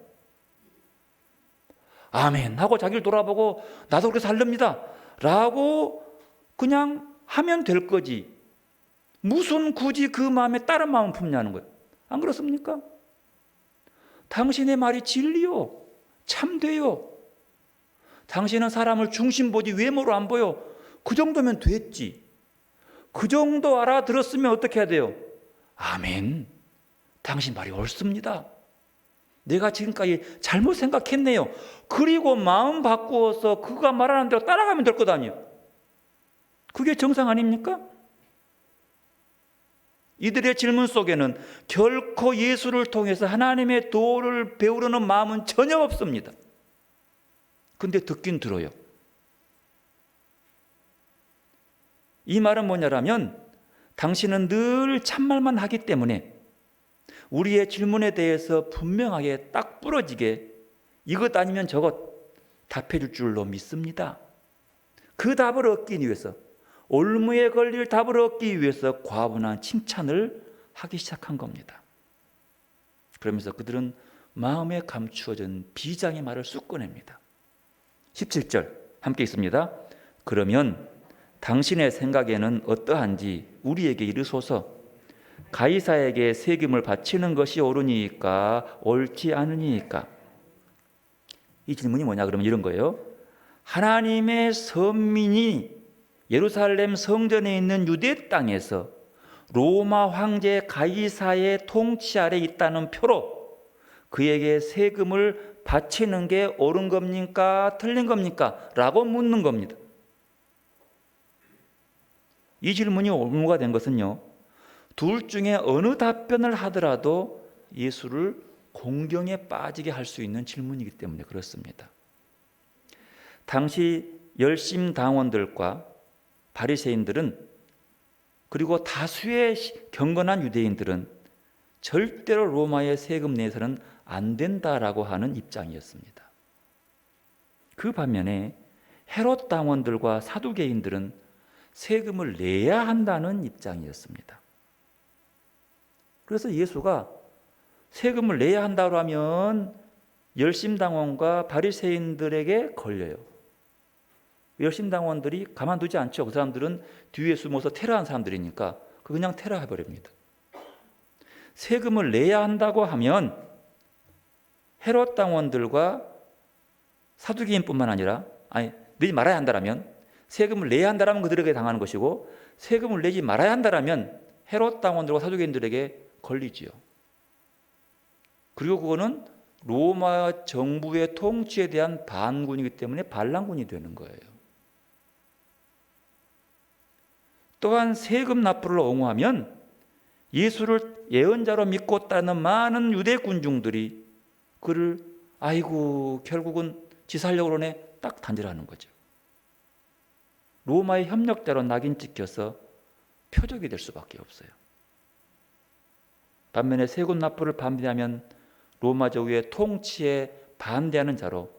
아멘 하고 자기를 돌아보고 나도 그렇게 살렵니다 라고 그냥 하면 될 거지, 무슨 굳이 그 마음에 다른 마음을 품냐는 거예요. 안 그렇습니까? 당신의 말이 진리요, 참돼요. 당신은 사람을 중심 보지 외모로 안 보여. 그 정도면 됐지. 그 정도 알아들었으면 어떻게 해야 돼요? 아멘, 당신 말이 옳습니다. 내가 지금까지 잘못 생각했네요. 그리고 마음 바꾸어서 그가 말하는 대로 따라가면 될 것 아니에요. 그게 정상 아닙니까? 이들의 질문 속에는 결코 예수를 통해서 하나님의 도를 배우려는 마음은 전혀 없습니다. 근데 듣긴 들어요. 이 말은 뭐냐라면, 당신은 늘 참말만 하기 때문에 우리의 질문에 대해서 분명하게 딱 부러지게 이것 아니면 저것 답해 줄 줄로 믿습니다. 그 답을 얻기 위해서, 올무에 걸릴 답을 얻기 위해서 과분한 칭찬을 하기 시작한 겁니다. 그러면서 그들은 마음에 감추어진 비장의 말을 쑥 꺼냅니다. 17절 함께 있습니다. 그러면 당신의 생각에는 어떠한지 우리에게 이르소서. 가이사에게 세금을 바치는 것이 옳으니까 옳지 않으니까. 이 질문이 뭐냐 그러면 이런 거예요. 하나님의 선민이 예루살렘 성전에 있는 유대 땅에서 로마 황제 가이사의 통치 아래 있다는 표로 그에게 세금을 바치는 게 옳은 겁니까? 틀린 겁니까? 라고 묻는 겁니다. 이 질문이 올무가 된 것은요, 둘 중에 어느 답변을 하더라도 예수를 공경에 빠지게 할 수 있는 질문이기 때문에 그렇습니다. 당시 열심당원들과 바리새인들은, 그리고 다수의 경건한 유대인들은 절대로 로마의 세금 내서는 안 된다라고 하는 입장이었습니다. 그 반면에 헤롯 당원들과 사두개인들은 세금을 내야 한다는 입장이었습니다. 그래서 예수가 세금을 내야 한다고 하면 열심당원과 바리새인들에게 걸려요. 열심당원들이 가만두지 않죠. 그 사람들은 뒤에 숨어서 테러한 사람들이니까 그냥 테러해버립니다. 세금을 내야 한다고 하면 헤롯 당원들과 사두개인뿐만 아니라, 내지 말아야 한다라면, 세금을 내야 한다라면 그들에게 당하는 것이고, 세금을 내지 말아야 한다라면 헤롯 당원들과 사두개인들에게 걸리지요. 그리고 그거는 로마 정부의 통치에 대한 반군이기 때문에 반란군이 되는 거예요. 또한 세금 납부를 옹호하면 예수를 예언자로 믿고 따르는 많은 유대 군중들이 그를 아이고 결국은 지 살려고 그러네 딱 단절하는 거죠. 로마의 협력자로 낙인 찍혀서 표적이 될 수밖에 없어요. 반면에 세금 납부를 반대하면 로마 제국의 통치에 반대하는 자로,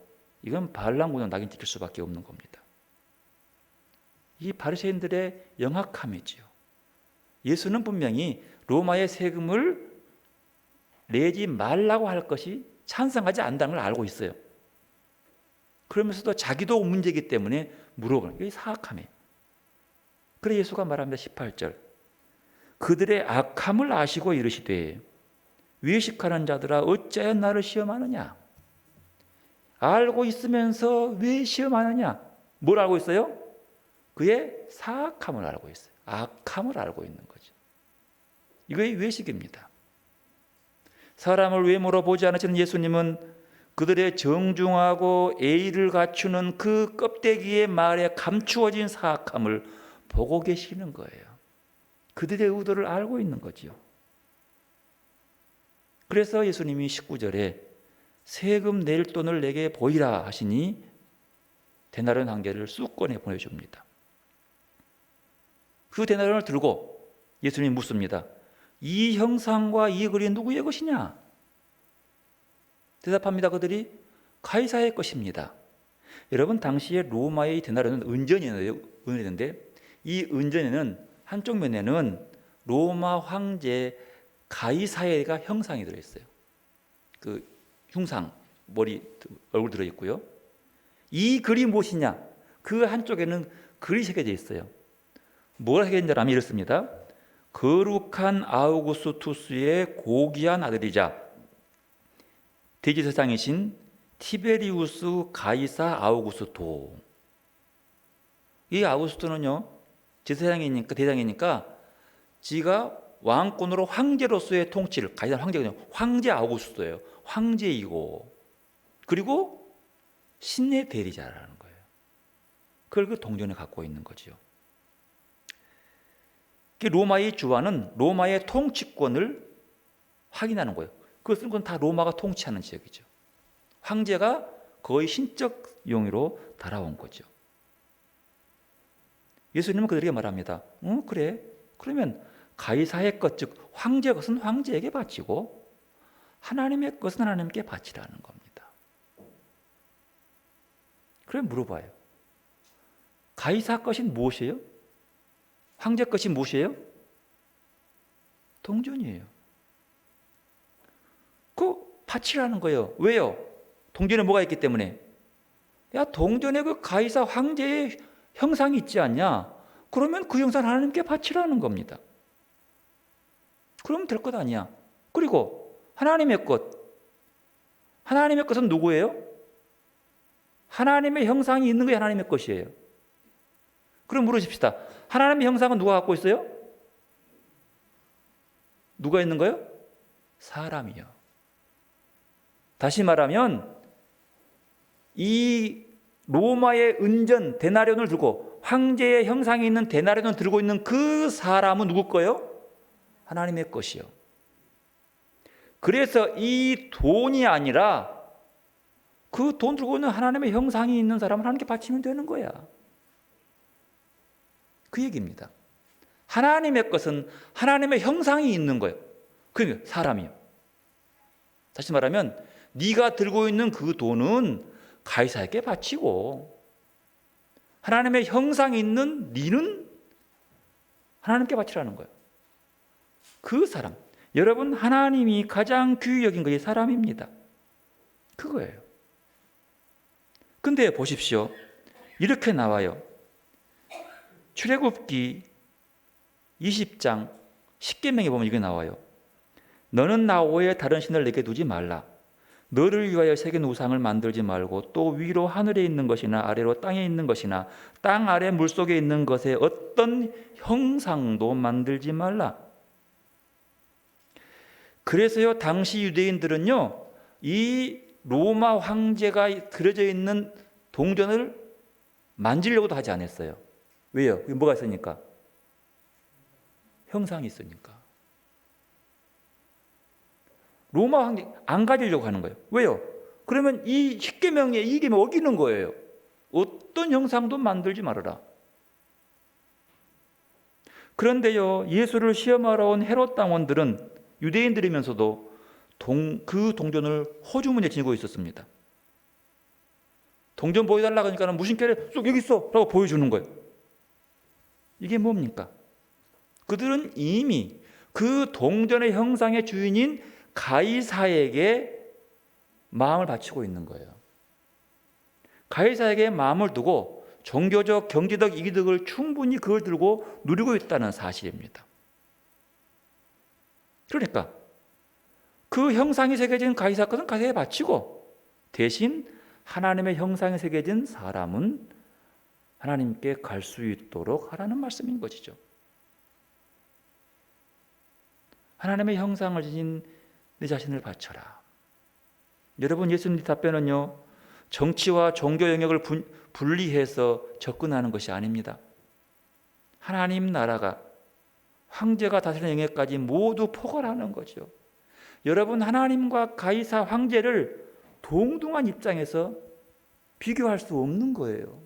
이건 반란군으로 낙인 찍힐 수밖에 없는 겁니다. 이 바리새인들의 영악함이지요. 예수는 분명히 로마의 세금을 내지 말라고 할 것이 찬성하지 않는다는 걸 알고 있어요. 그러면서도 자기도 문제이기 때문에 물어보는 게 사악함이에요. 그래 예수가 말합니다. 18절 그들의 악함을 아시고 이르시되 외식하는 자들아 어찌하여 나를 시험하느냐. 알고 있으면서 왜 시험하느냐. 뭘 알고 있어요? 그의 사악함을 알고 있어요. 악함을 알고 있는 거죠. 이거의 외식입니다. 사람을 외모로 보지 않으시는 예수님은 그들의 정중하고 예의를 갖추는 그 껍데기의 말에 감추어진 사악함을 보고 계시는 거예요. 그들의 의도를 알고 있는 거지요. 그래서 예수님이 19절에 세금 낼 돈을 내게 보이라 하시니 데나리온 한 개를 쑥 꺼내 보내줍니다. 그 데나리온을 들고 예수님이 묻습니다. 이 형상과 이 글이 누구의 것이냐? 대답합니다. 그들이 가이사의 것입니다. 여러분, 당시에 로마의 데나리온은 은전이었는데 이 은전에는 한쪽 면에는 로마 황제 가이사의가 형상이 들어있어요. 그 흉상, 머리, 얼굴 들어있고요. 이 글이 무엇이냐? 그 한쪽에는 글이 새겨져 있어요. 뭐가 새겨진다면 이렇습니다. 거룩한 아우구스투스의 고귀한 아들이자 대제사장이신 티베리우스 가이사 아우구스토. 이 아우구스토는요, 제사장이니까, 대장이니까 지가 왕권으로 황제로서의 통치를, 가이사 황제가 황제 아우구스토예요. 황제이고, 그리고 신의 대리자라는 거예요. 그걸 그 동전에 갖고 있는 거죠. 로마의 주화는 로마의 통치권을 확인하는 거예요. 그것은 다 로마가 통치하는 지역이죠. 황제가 거의 신적 용의로 달아온 거죠. 예수님은 그들에게 말합니다. 그래. 그러면 가이사의 것, 즉 황제의 것은 황제에게 바치고 하나님의 것은 하나님께 바치라는 겁니다. 그래 물어봐요. 가이사 것이 무엇이에요? 황제 것이 무엇이에요? 동전이에요. 그 바치라는 거예요. 왜요? 동전에 뭐가 있기 때문에. 야, 동전에 그 가이사 황제의 형상이 있지 않냐? 그러면 그 형상 하나님께 바치라는 겁니다. 그러면 될 것 아니야. 그리고 하나님의 것. 하나님의 것은 누구예요? 하나님의 형상이 있는 게 하나님의 것이에요. 그럼 물으십시다. 하나님의 형상은 누가 갖고 있어요? 누가 있는 거예요? 사람이요. 다시 말하면 이 로마의 은전 데나리온을 들고 황제의 형상이 있는 데나리온을 들고 있는 그 사람은 누구 거예요? 하나님의 것이요. 그래서 이 돈이 아니라 그 돈 들고 있는 하나님의 형상이 있는 사람은 하나님께 바치면 되는 거야. 그 얘기입니다. 하나님의 것은 하나님의 형상이 있는 거예요. 그러니까 사람이요. 다시 말하면 네가 들고 있는 그 돈은 가이사에게 바치고 하나님의 형상이 있는 네는 하나님께 바치라는 거예요. 그 사람, 여러분 하나님이 가장 귀히 여긴 것이 사람입니다. 그거예요. 근데 보십시오. 이렇게 나와요. 출애굽기 20장 10계명에 보면 이게 나와요. 너는 나 외에 다른 신을 내게 두지 말라. 너를 위하여 새긴 우상을 만들지 말고 또 위로 하늘에 있는 것이나 아래로 땅에 있는 것이나 땅 아래 물속에 있는 것에 어떤 형상도 만들지 말라. 그래서요, 당시 유대인들은요, 이 로마 황제가 그려져 있는 동전을 만지려고도 하지 않았어요. 왜요? 그게 뭐가 있으니까? 형상이 있으니까. 로마 황제 안 가지려고 하는 거예요. 왜요? 그러면 이 10계명에 이 계명 어기는 거예요. 어떤 형상도 만들지 말아라. 그런데요, 예수를 시험하러 온 헤롯 당원들은 유대인들이면서도 그 동전을 호주머니에 지니고 있었습니다. 동전 보여달라고 하니까 무심결에 쏙 여기 있어 라고 보여주는 거예요. 이게 뭡니까? 그들은 이미 그 동전의 형상의 주인인 가이사에게 마음을 바치고 있는 거예요. 가이사에게 마음을 두고 종교적, 경제적 이득을 충분히 그걸 들고 누리고 있다는 사실입니다. 그러니까 그 형상이 새겨진 가이사 것은 가이사에 바치고 대신 하나님의 형상이 새겨진 사람은 하나님께 갈 수 있도록 하라는 말씀인 것이죠. 하나님의 형상을 지닌 내 자신을 바쳐라. 여러분, 예수님 답변은요, 정치와 종교 영역을 분리해서 접근하는 것이 아닙니다. 하나님 나라가 황제가 다스리는 영역까지 모두 포괄하는 거죠. 여러분, 하나님과 가이사 황제를 동등한 입장에서 비교할 수 없는 거예요.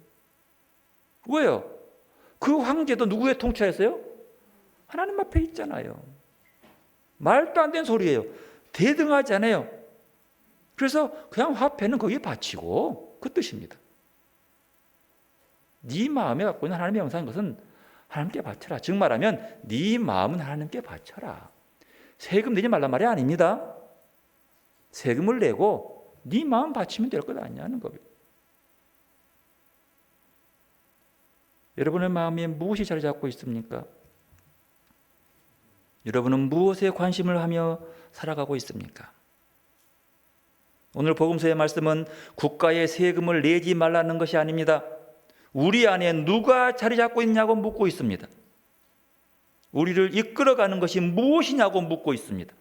왜요? 그 황제도 누구의 통치하였어요? 하나님 앞에 있잖아요. 말도 안 되는 소리예요. 대등하지 않아요. 그래서 그냥 화폐는 거기에 바치고 그 뜻입니다. 네 마음에 갖고 있는 하나님의 영상인 것은 하나님께 바쳐라. 즉 말하면 네 마음은 하나님께 바쳐라. 세금 내지 말란 말이 아닙니다. 세금을 내고 네 마음 바치면 될 것 아니냐는 겁니다. 여러분의 마음에 무엇이 자리 잡고 있습니까? 여러분은 무엇에 관심을 하며 살아가고 있습니까? 오늘 복음서의 말씀은 국가의 세금을 내지 말라는 것이 아닙니다. 우리 안에 누가 자리 잡고 있냐고 묻고 있습니다. 우리를 이끌어가는 것이 무엇이냐고 묻고 있습니다.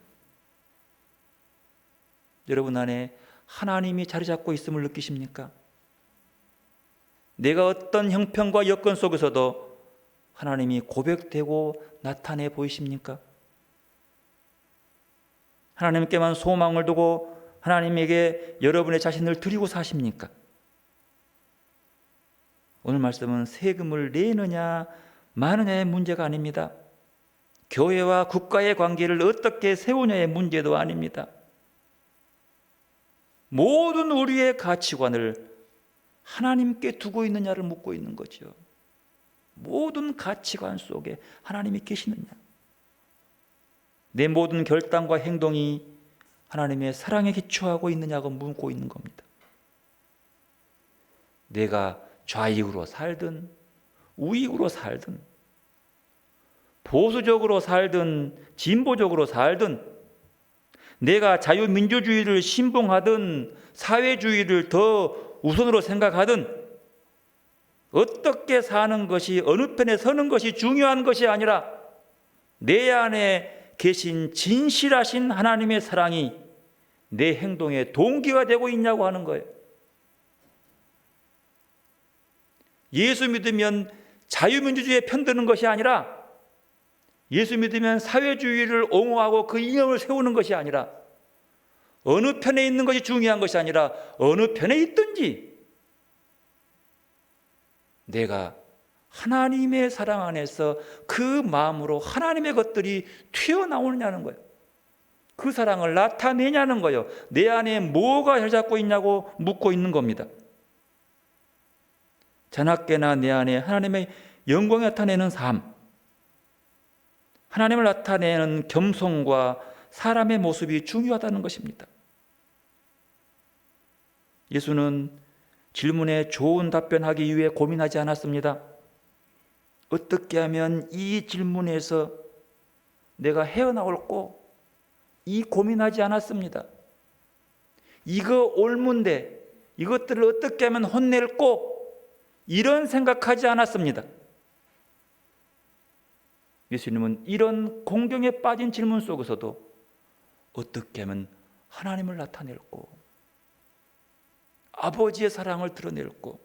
여러분 안에 하나님이 자리 잡고 있음을 느끼십니까? 내가 어떤 형편과 여건 속에서도 하나님이 고백되고 나타내 보이십니까? 하나님께만 소망을 두고 하나님에게 여러분의 자신을 드리고 사십니까? 오늘 말씀은 세금을 내느냐 마느냐의 문제가 아닙니다. 교회와 국가의 관계를 어떻게 세우냐의 문제도 아닙니다. 모든 우리의 가치관을 하나님께 두고 있느냐를 묻고 있는 거죠. 모든 가치관 속에 하나님이 계시느냐? 내 모든 결단과 행동이 하나님의 사랑에 기초하고 있느냐고 묻고 있는 겁니다. 내가 좌익으로 살든 우익으로 살든 보수적으로 살든 진보적으로 살든 내가 자유민주주의를 신봉하든 사회주의를 더 우선으로 생각하든 어떻게 사는 것이 어느 편에 서는 것이 중요한 것이 아니라 내 안에 계신 진실하신 하나님의 사랑이 내 행동의 동기가 되고 있냐고 하는 거예요. 예수 믿으면 자유민주주의에 편드는 것이 아니라 예수 믿으면 사회주의를 옹호하고 그 이념을 세우는 것이 아니라 어느 편에 있는 것이 중요한 것이 아니라 어느 편에 있든지 내가 하나님의 사랑 안에서 그 마음으로 하나님의 것들이 튀어나오느냐는 거예요. 그 사랑을 나타내냐는 거예요. 내 안에 뭐가 자리 잡고 있냐고 묻고 있는 겁니다. 자나깨나 내 안에 하나님의 영광을 나타내는 삶, 하나님을 나타내는 겸손과 사람의 모습이 중요하다는 것입니다. 예수는 질문에 좋은 답변하기 위해 고민하지 않았습니다. 어떻게 하면 이 질문에서 내가 헤어나올고 이 고민하지 않았습니다. 이거 옳은데 이것들을 어떻게 하면 혼낼고 이런 생각하지 않았습니다. 예수님은 이런 공경에 빠진 질문 속에서도 어떻게 하면 하나님을 나타낼고 아버지의 사랑을 드러낼고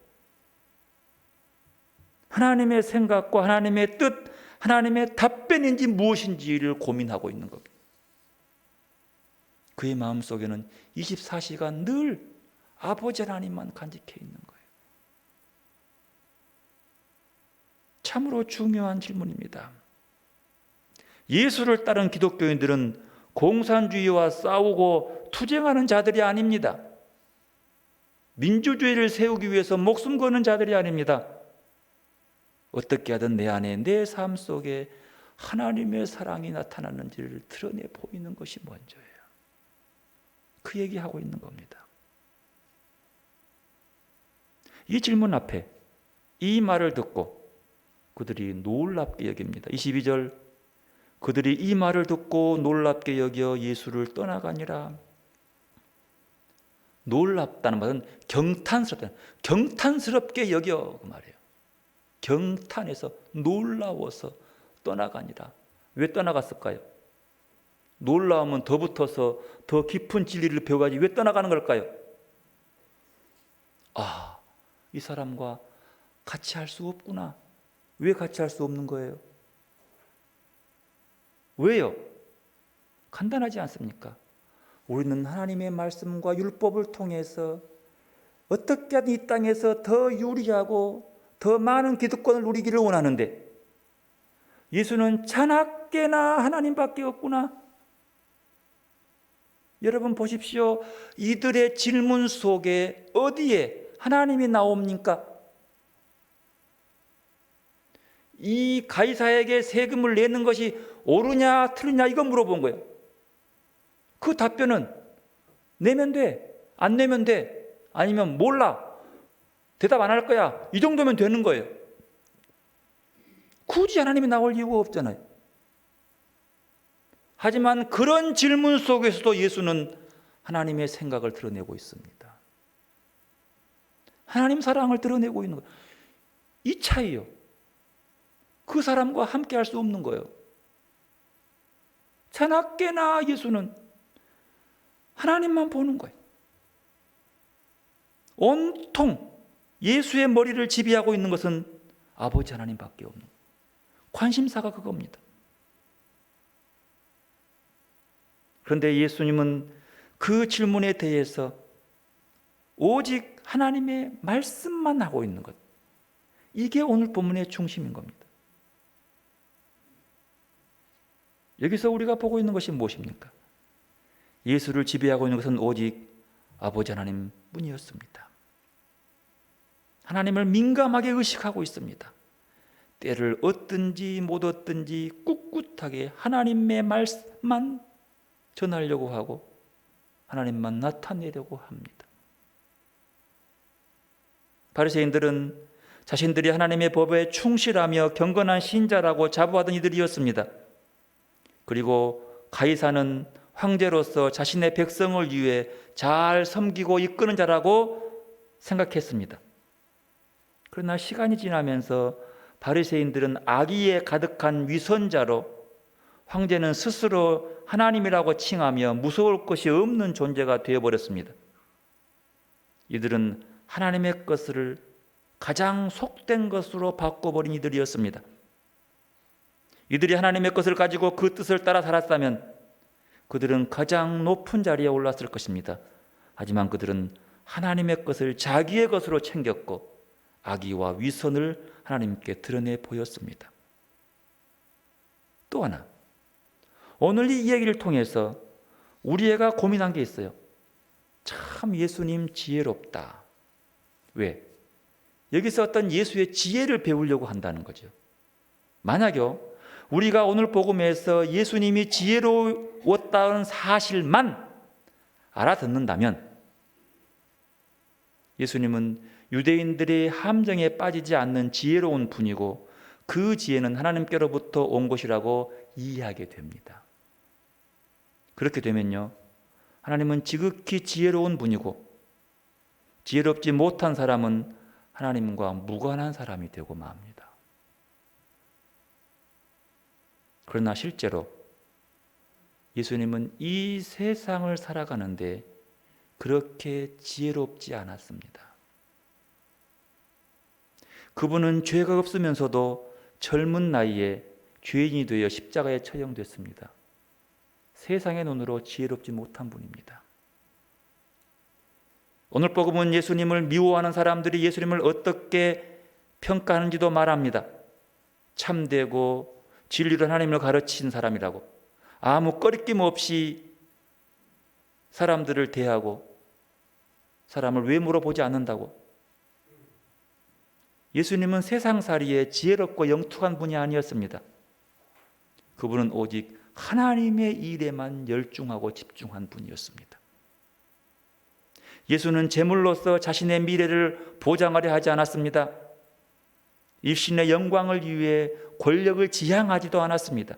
하나님의 생각과 하나님의 뜻, 하나님의 답변인지 무엇인지를 고민하고 있는 겁니다. 그의 마음속에는 24시간 늘 아버지 하나님만 간직해 있는 거예요. 참으로 중요한 질문입니다. 예수를 따른 기독교인들은 공산주의와 싸우고 투쟁하는 자들이 아닙니다. 민주주의를 세우기 위해서 목숨 거는 자들이 아닙니다. 어떻게 하든 내 안에 내 삶 속에 하나님의 사랑이 나타나는지를 드러내 보이는 것이 먼저예요. 그 얘기하고 있는 겁니다. 이 질문 앞에 이 말을 듣고 그들이 놀랍게 여깁니다. 22절 그들이 이 말을 듣고 놀랍게 여겨 예수를 떠나가니라. 놀랍다는 말은 경탄스럽다. 경탄스럽게 여겨 그 말이에요. 경탄해서 놀라워서 떠나가니라. 왜 떠나갔을까요? 놀라우면 더 붙어서 더 깊은 진리를 배워가지고 왜 떠나가는 걸까요? 아, 이 사람과 같이 할 수 없구나. 왜 같이 할 수 없는 거예요? 왜요? 간단하지 않습니까? 우리는 하나님의 말씀과 율법을 통해서 어떻게 하든 이 땅에서 더 유리하고 더 많은 기득권을 누리기를 원하는데 예수는 자나깨나 하나님밖에 없구나. 여러분 보십시오. 이들의 질문 속에 어디에 하나님이 나옵니까? 이 가이사에게 세금을 내는 것이 옳으냐 틀리냐 이거 물어본 거예요. 그 답변은 내면 돼, 안 내면 돼, 아니면 몰라, 대답 안 할 거야, 이 정도면 되는 거예요. 굳이 하나님이 나올 이유가 없잖아요. 하지만 그런 질문 속에서도 예수는 하나님의 생각을 드러내고 있습니다. 하나님 사랑을 드러내고 있는 거예요. 이 차이요. 그 사람과 함께 할 수 없는 거예요. 자나깨나 예수는 하나님만 보는 거예요. 온통 예수의 머리를 지배하고 있는 것은 아버지 하나님밖에 없는 거예요. 관심사가 그겁니다. 그런데 예수님은 그 질문에 대해서 오직 하나님의 말씀만 하고 있는 것. 이게 오늘 본문의 중심인 겁니다. 여기서 우리가 보고 있는 것이 무엇입니까? 예수를 지배하고 있는 것은 오직 아버지 하나님 뿐이었습니다. 하나님을 민감하게 의식하고 있습니다. 때를 얻든지 못 얻든지 꿋꿋하게 하나님의 말씀만 전하려고 하고 하나님만 나타내려고 합니다. 바리새인들은 자신들이 하나님의 법에 충실하며 경건한 신자라고 자부하던 이들이었습니다. 그리고 가이사는 황제로서 자신의 백성을 위해 잘 섬기고 이끄는 자라고 생각했습니다. 그러나 시간이 지나면서 바리새인들은 악의에 가득한 위선자로 황제는 스스로 하나님이라고 칭하며 무서울 것이 없는 존재가 되어버렸습니다. 이들은 하나님의 것을 가장 속된 것으로 바꿔버린 이들이었습니다. 이들이 하나님의 것을 가지고 그 뜻을 따라 살았다면 그들은 가장 높은 자리에 올랐을 것입니다. 하지만 그들은 하나님의 것을 자기의 것으로 챙겼고 악의와 위선을 하나님께 드러내 보였습니다. 또 하나, 오늘 이 이야기를 통해서 우리가 고민한 게 있어요. 참 예수님 지혜롭다. 왜? 여기서 어떤 예수의 지혜를 배우려고 한다는 거죠. 만약요, 우리가 오늘 복음에서 예수님이 지혜로웠다는 사실만 알아듣는다면 예수님은 유대인들의 함정에 빠지지 않는 지혜로운 분이고 그 지혜는 하나님께로부터 온 것이라고 이해하게 됩니다. 그렇게 되면요, 하나님은 지극히 지혜로운 분이고 지혜롭지 못한 사람은 하나님과 무관한 사람이 되고 맙니다. 그러나 실제로 예수님은 이 세상을 살아가는데 그렇게 지혜롭지 않았습니다. 그분은 죄가 없으면서도 젊은 나이에 죄인이 되어 십자가에 처형됐습니다. 세상의 눈으로 지혜롭지 못한 분입니다. 오늘 복음은 예수님을 미워하는 사람들이 예수님을 어떻게 평가하는지도 말합니다. 참되고 진리로 하나님을 가르친 사람이라고, 아무 꺼리낌 없이 사람들을 대하고 사람을 왜 물어보지 않는다고. 예수님은 세상살이에 지혜롭고 영특한 분이 아니었습니다. 그분은 오직 하나님의 일에만 열중하고 집중한 분이었습니다. 예수는 제물로서 자신의 미래를 보장하려 하지 않았습니다. 일신의 영광을 위해 권력을 지향하지도 않았습니다.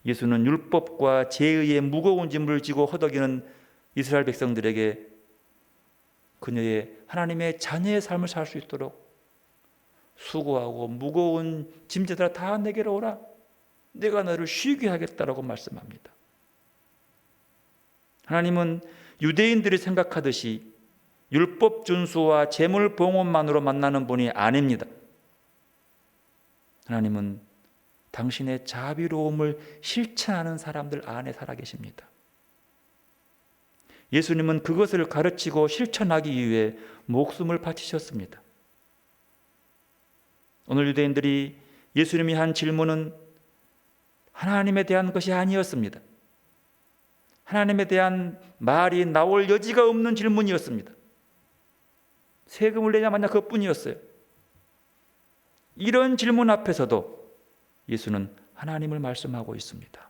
예수는 율법과 제의의 무거운 짐을 지고 허덕이는 이스라엘 백성들에게 그녀의 하나님의 자녀의 삶을 살 수 있도록 수고하고 무거운 짐들아 다 내게로 오라, 내가 너를 쉬게 하겠다라고 말씀합니다. 하나님은 유대인들이 생각하듯이 율법 준수와 재물 봉헌만으로 만나는 분이 아닙니다. 하나님은 당신의 자비로움을 실천하는 사람들 안에 살아 계십니다. 예수님은 그것을 가르치고 실천하기 위해 목숨을 바치셨습니다. 오늘 유대인들이 예수님이 한 질문은 하나님에 대한 것이 아니었습니다. 하나님에 대한 말이 나올 여지가 없는 질문이었습니다. 세금을 내냐 마냐 그것뿐이었어요. 이런 질문 앞에서도 예수는 하나님을 말씀하고 있습니다.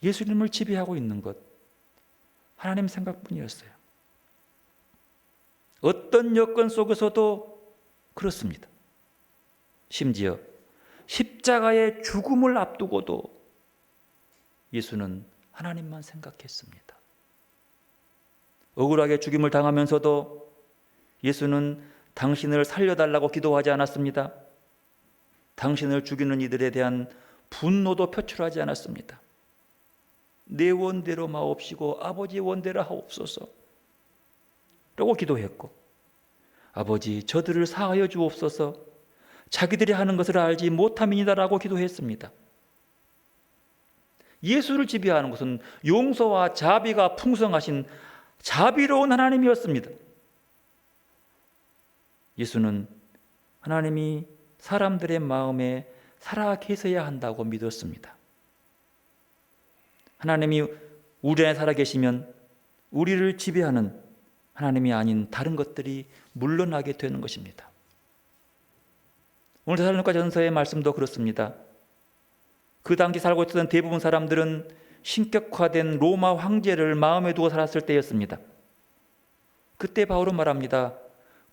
예수님을 지배하고 있는 것, 하나님 생각뿐이었어요. 어떤 여건 속에서도 그렇습니다. 심지어 십자가의 죽음을 앞두고도 예수는 하나님만 생각했습니다. 억울하게 죽임을 당하면서도 예수는 당신을 살려달라고 기도하지 않았습니다. 당신을 죽이는 이들에 대한 분노도 표출하지 않았습니다. 내 원대로 마옵시고 아버지 원대로 하옵소서 라고 기도했고, 아버지 저들을 사하여 주옵소서, 자기들이 하는 것을 알지 못함이니다라고 기도했습니다. 예수를 지배하는 것은 용서와 자비가 풍성하신 자비로운 하나님이었습니다. 예수는 하나님이 사람들의 마음에 살아 계셔야 한다고 믿었습니다. 하나님이 우리 안에 살아 계시면 우리를 지배하는 하나님이 아닌 다른 것들이 물러나게 되는 것입니다. 오늘 데살로니가 전서의 말씀도 그렇습니다. 그 당시 살고 있었던 대부분 사람들은 신격화된 로마 황제를 마음에 두고 살았을 때였습니다. 그때 바울은 말합니다.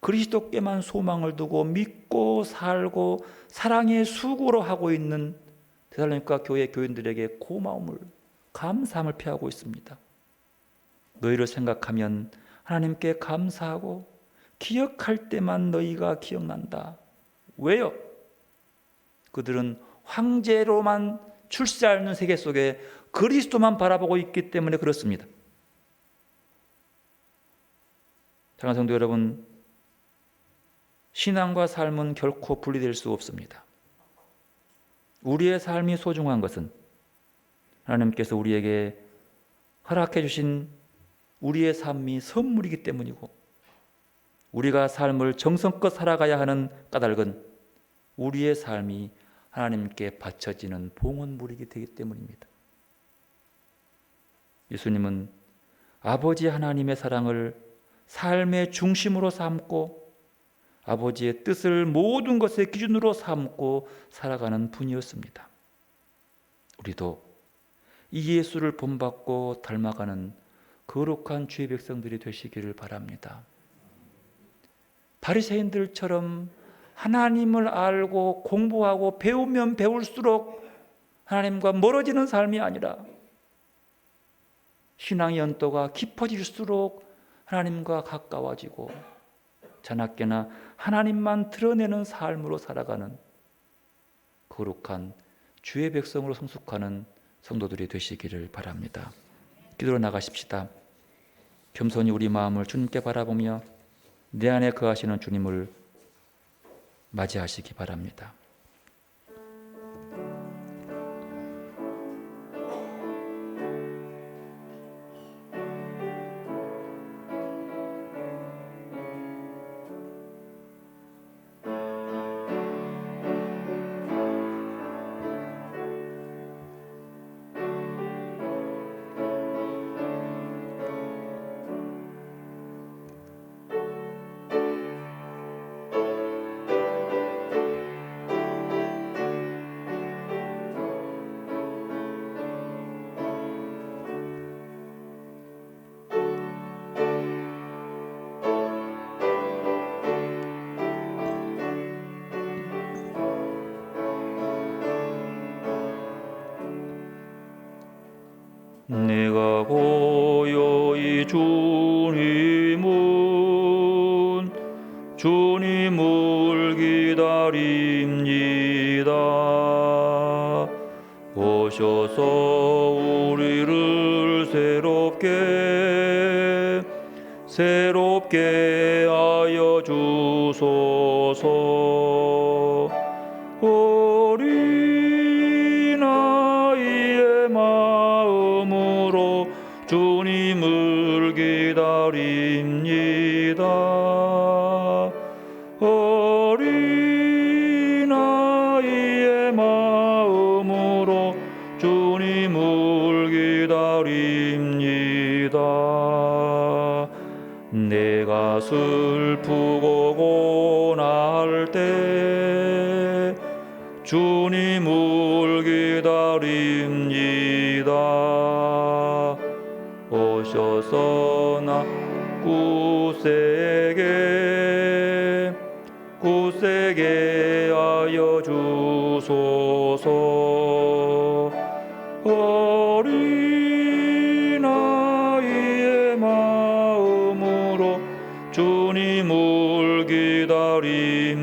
그리스도께만 소망을 두고 믿고 살고 사랑의 수고로 하고 있는 데살로니가 교회 교인들에게 고마움을, 감사함을 표하고 있습니다. 너희를 생각하면 하나님께 감사하고 기억할 때만 너희가 기억난다. 왜요? 그들은 황제로만 출세하는 세계 속에 그리스도만 바라보고 있기 때문에 그렇습니다. 사랑하는 성도 여러분, 신앙과 삶은 결코 분리될 수 없습니다. 우리의 삶이 소중한 것은 하나님께서 우리에게 허락해 주신 우리의 삶이 선물이기 때문이고, 우리가 삶을 정성껏 살아가야 하는 까닭은 우리의 삶이 하나님께 바쳐지는 봉헌물이 되기 때문입니다. 예수님은 아버지 하나님의 사랑을 삶의 중심으로 삼고 아버지의 뜻을 모든 것의 기준으로 삼고 살아가는 분이었습니다. 우리도 이 예수를 본받고 닮아가는 거룩한 주의 백성들이 되시기를 바랍니다. 바리새인들처럼 하나님을 알고 공부하고 배우면 배울수록 하나님과 멀어지는 삶이 아니라 신앙의 연도가 깊어질수록 하나님과 가까워지고 자나깨나 하나님만 드러내는 삶으로 살아가는 거룩한 주의 백성으로 성숙하는 성도들이 되시기를 바랍니다. 기도로 나가십시다. 겸손히 우리 마음을 주님께 바라보며 내 안에 거하시는 주님을 맞이하시기 바랍니다. 내가 고요히 주님을 기다립니다. 오셔서 우리를 새롭게 하여 주소서. 어린아이의 마음으로 주님 슬프고 고난할 때 주님을 기다립니다. 오셔서 나 굳세게 하여 주소서. 어린아이의 마음으로 주님을 기다립니다.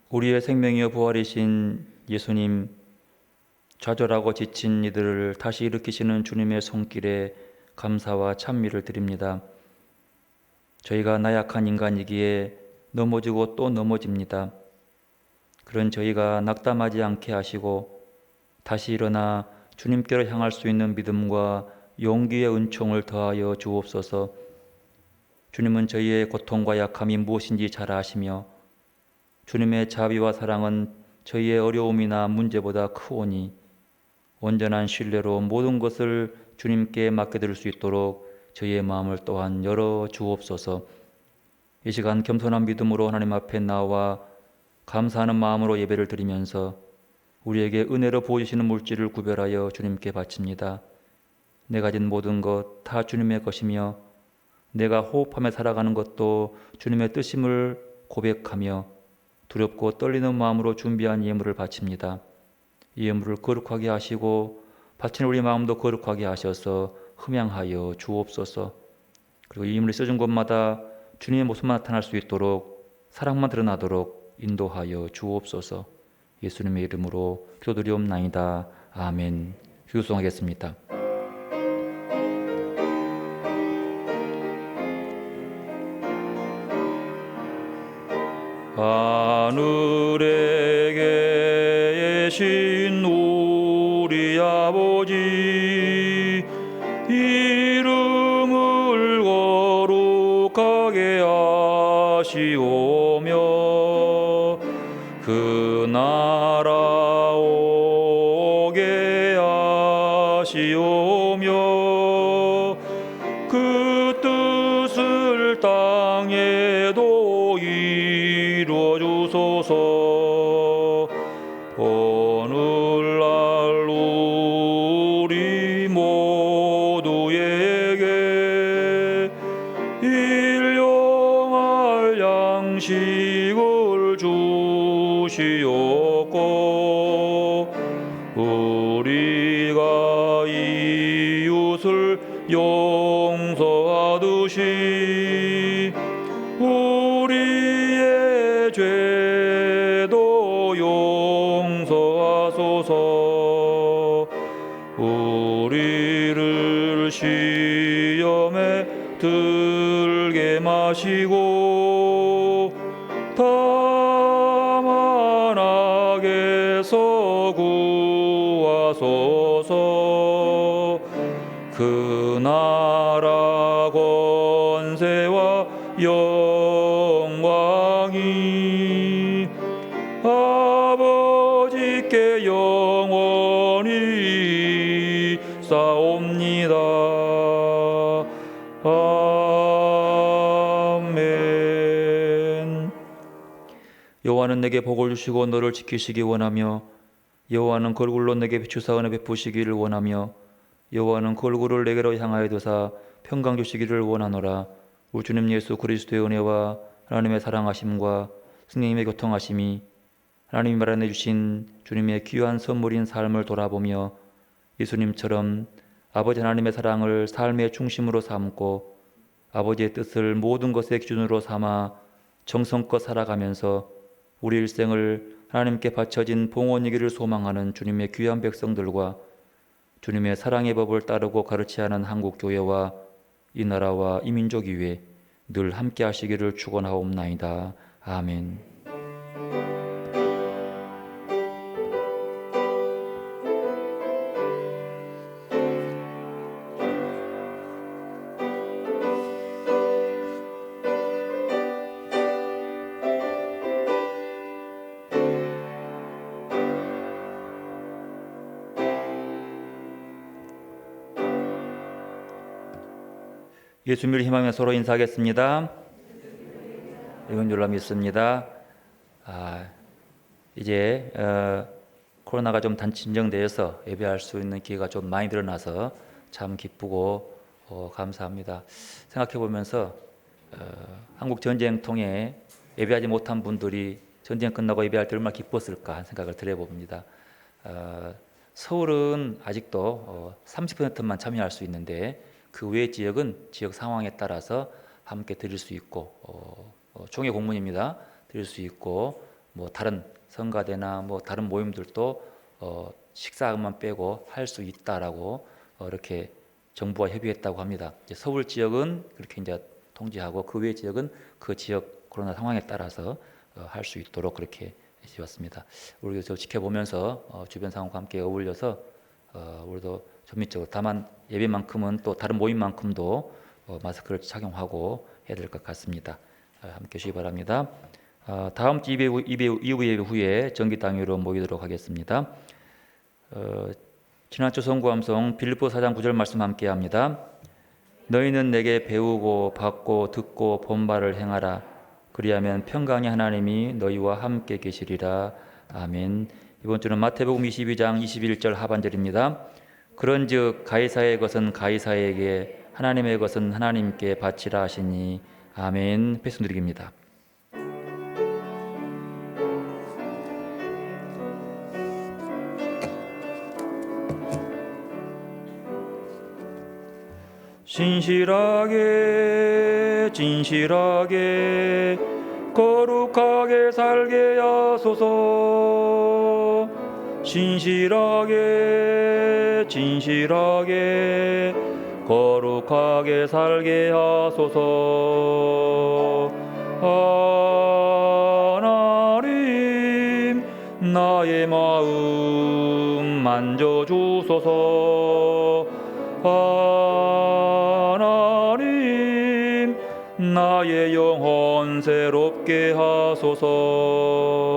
우리의 생명이여 부활이신 예수님, 좌절하고 지친 이들을 다시 일으키시는 주님의 손길에 감사와 찬미를 드립니다. 저희가 나약한 인간이기에 넘어지고 또 넘어집니다. 그런 저희가 낙담하지 않게 하시고 다시 일어나 주님께로 향할 수 있는 믿음과 용기의 은총을 더하여 주옵소서. 주님은 저희의 고통과 약함이 무엇인지 잘 아시며 주님의 자비와 사랑은 저희의 어려움이나 문제보다 크오니 온전한 신뢰로 모든 것을 주님께 맡겨드릴 수 있도록 저희의 마음을 또한 열어 주옵소서. 이 시간 겸손한 믿음으로 하나님 앞에 나와 감사하는 마음으로 예배를 드리면서 우리에게 은혜로 보이시는 물질을 구별하여 주님께 바칩니다. 내 가진 모든 것 다 주님의 것이며 내가 호흡하며 살아가는 것도 주님의 뜻임을 고백하며 두렵고 떨리는 마음으로 준비한 예물을 바칩니다. 이 예물을 거룩하게 하시고 바치는 우리 마음도 거룩하게 하셔서 흠양하여 주옵소서. 그리고 이 예물을 써준 곳마다 주님의 모습만 나타날 수 있도록 사랑만 드러나도록 인도하여 주옵소서. 예수님의 이름으로 기도드리옵나이다. 아멘. 교송하겠습니다. 하늘에 계신 우리 아버지, 이름을 거룩하게 하시오며 그 나라 오게 하시오며 그 뜻을 땅에도 이루어 주소서. 오늘날 우리 모두에게 일용할 양식을 주시옵고 우리가 이웃을 용서하듯이 우리의 죄도 용서하소서. 우리를 시험에 들게 마시고 다만 악에서 구하소서. 그 나라 권세와 영광이 아버지께 영원히 싸옵니다. 아멘. 여호와는 내게 복을 주시고 너를 지키시기 원하며 여호와는 그 얼굴로 내게 비추사 은혜 베푸시기를 원하며 여호와는 그 얼굴을 내게로 향하여 두사 평강 주시기를 원하노라. 우리 주님 예수 그리스도의 은혜와 하나님의 사랑하심과 성령님의 교통하심이 하나님이 마련해 주신 주님의 귀한 선물인 삶을 돌아보며 예수님처럼 아버지 하나님의 사랑을 삶의 중심으로 삼고 아버지의 뜻을 모든 것의 기준으로 삼아 정성껏 살아가면서 우리 일생을 하나님께 바쳐진 봉헌이기를 소망하는 주님의 귀한 백성들과 주님의 사랑의 법을 따르고 가르치하는 한국교회와 이 나라와 이 민족 위에 늘 함께 하시기를 축원하옵나이다. 아멘. 예수님을 희망하며 서로 인사하겠습니다. 이건 줄로 믿습니다. 이제 코로나가 좀 진정되어서 예배할 수 있는 기회가 좀 많이 늘어나서 참 기쁘고 감사합니다. 생각해 보면서 한국 전쟁통에 예배하지 못한 분들이 전쟁 끝나고 예배할 때 얼마나 기뻤을까 하는 생각을 드려봅니다. 서울은 아직도 30%만 참여할 수 있는데 그 외 지역은 지역 상황에 따라서 함께 드릴 수 있고 총회 공문입니다. 드릴 수 있고 뭐 다른 성가대나 뭐 다른 모임들도 식사만 빼고 할 수 있다라고 이렇게 정부와 협의했다고 합니다. 이제 서울 지역은 그렇게 이제 통지하고 그 외 지역은 그 지역 코로나 상황에 따라서 할 수 있도록 그렇게 지었습니다. 우리도 저 지켜보면서 주변 상황과 함께 어울려서 우리도 전민적으로 다만 예배만큼은 또 다른 모임만큼도 마스크를 착용하고 해야 될 것 같습니다. 함께 주시기 바랍니다. 다음 주 2부 예배 후에 정기 당회로 모이도록 하겠습니다. 지난주 성구함송 빌립보 4장 9절 말씀 함께 합니다. 너희는 내게 배우고 받고 듣고 본 바를 행하라. 그리하면 평강의 하나님이 너희와 함께 계시리라. 아멘. 이번 주는 마태복음 22장 21절 하반절입니다. 그런즉 가이사의 것은 가이사에게 하나님의 것은 하나님께 바치라 하시니 아멘. 말씀드립니다. 신실하게 진실하게 거룩하게 살게 하소서. 신실하게 진실하게 거룩하게 살게 하소서. 하나님 나의 마음 만져주소서. 하나님 나의 영혼 새롭게 하소서.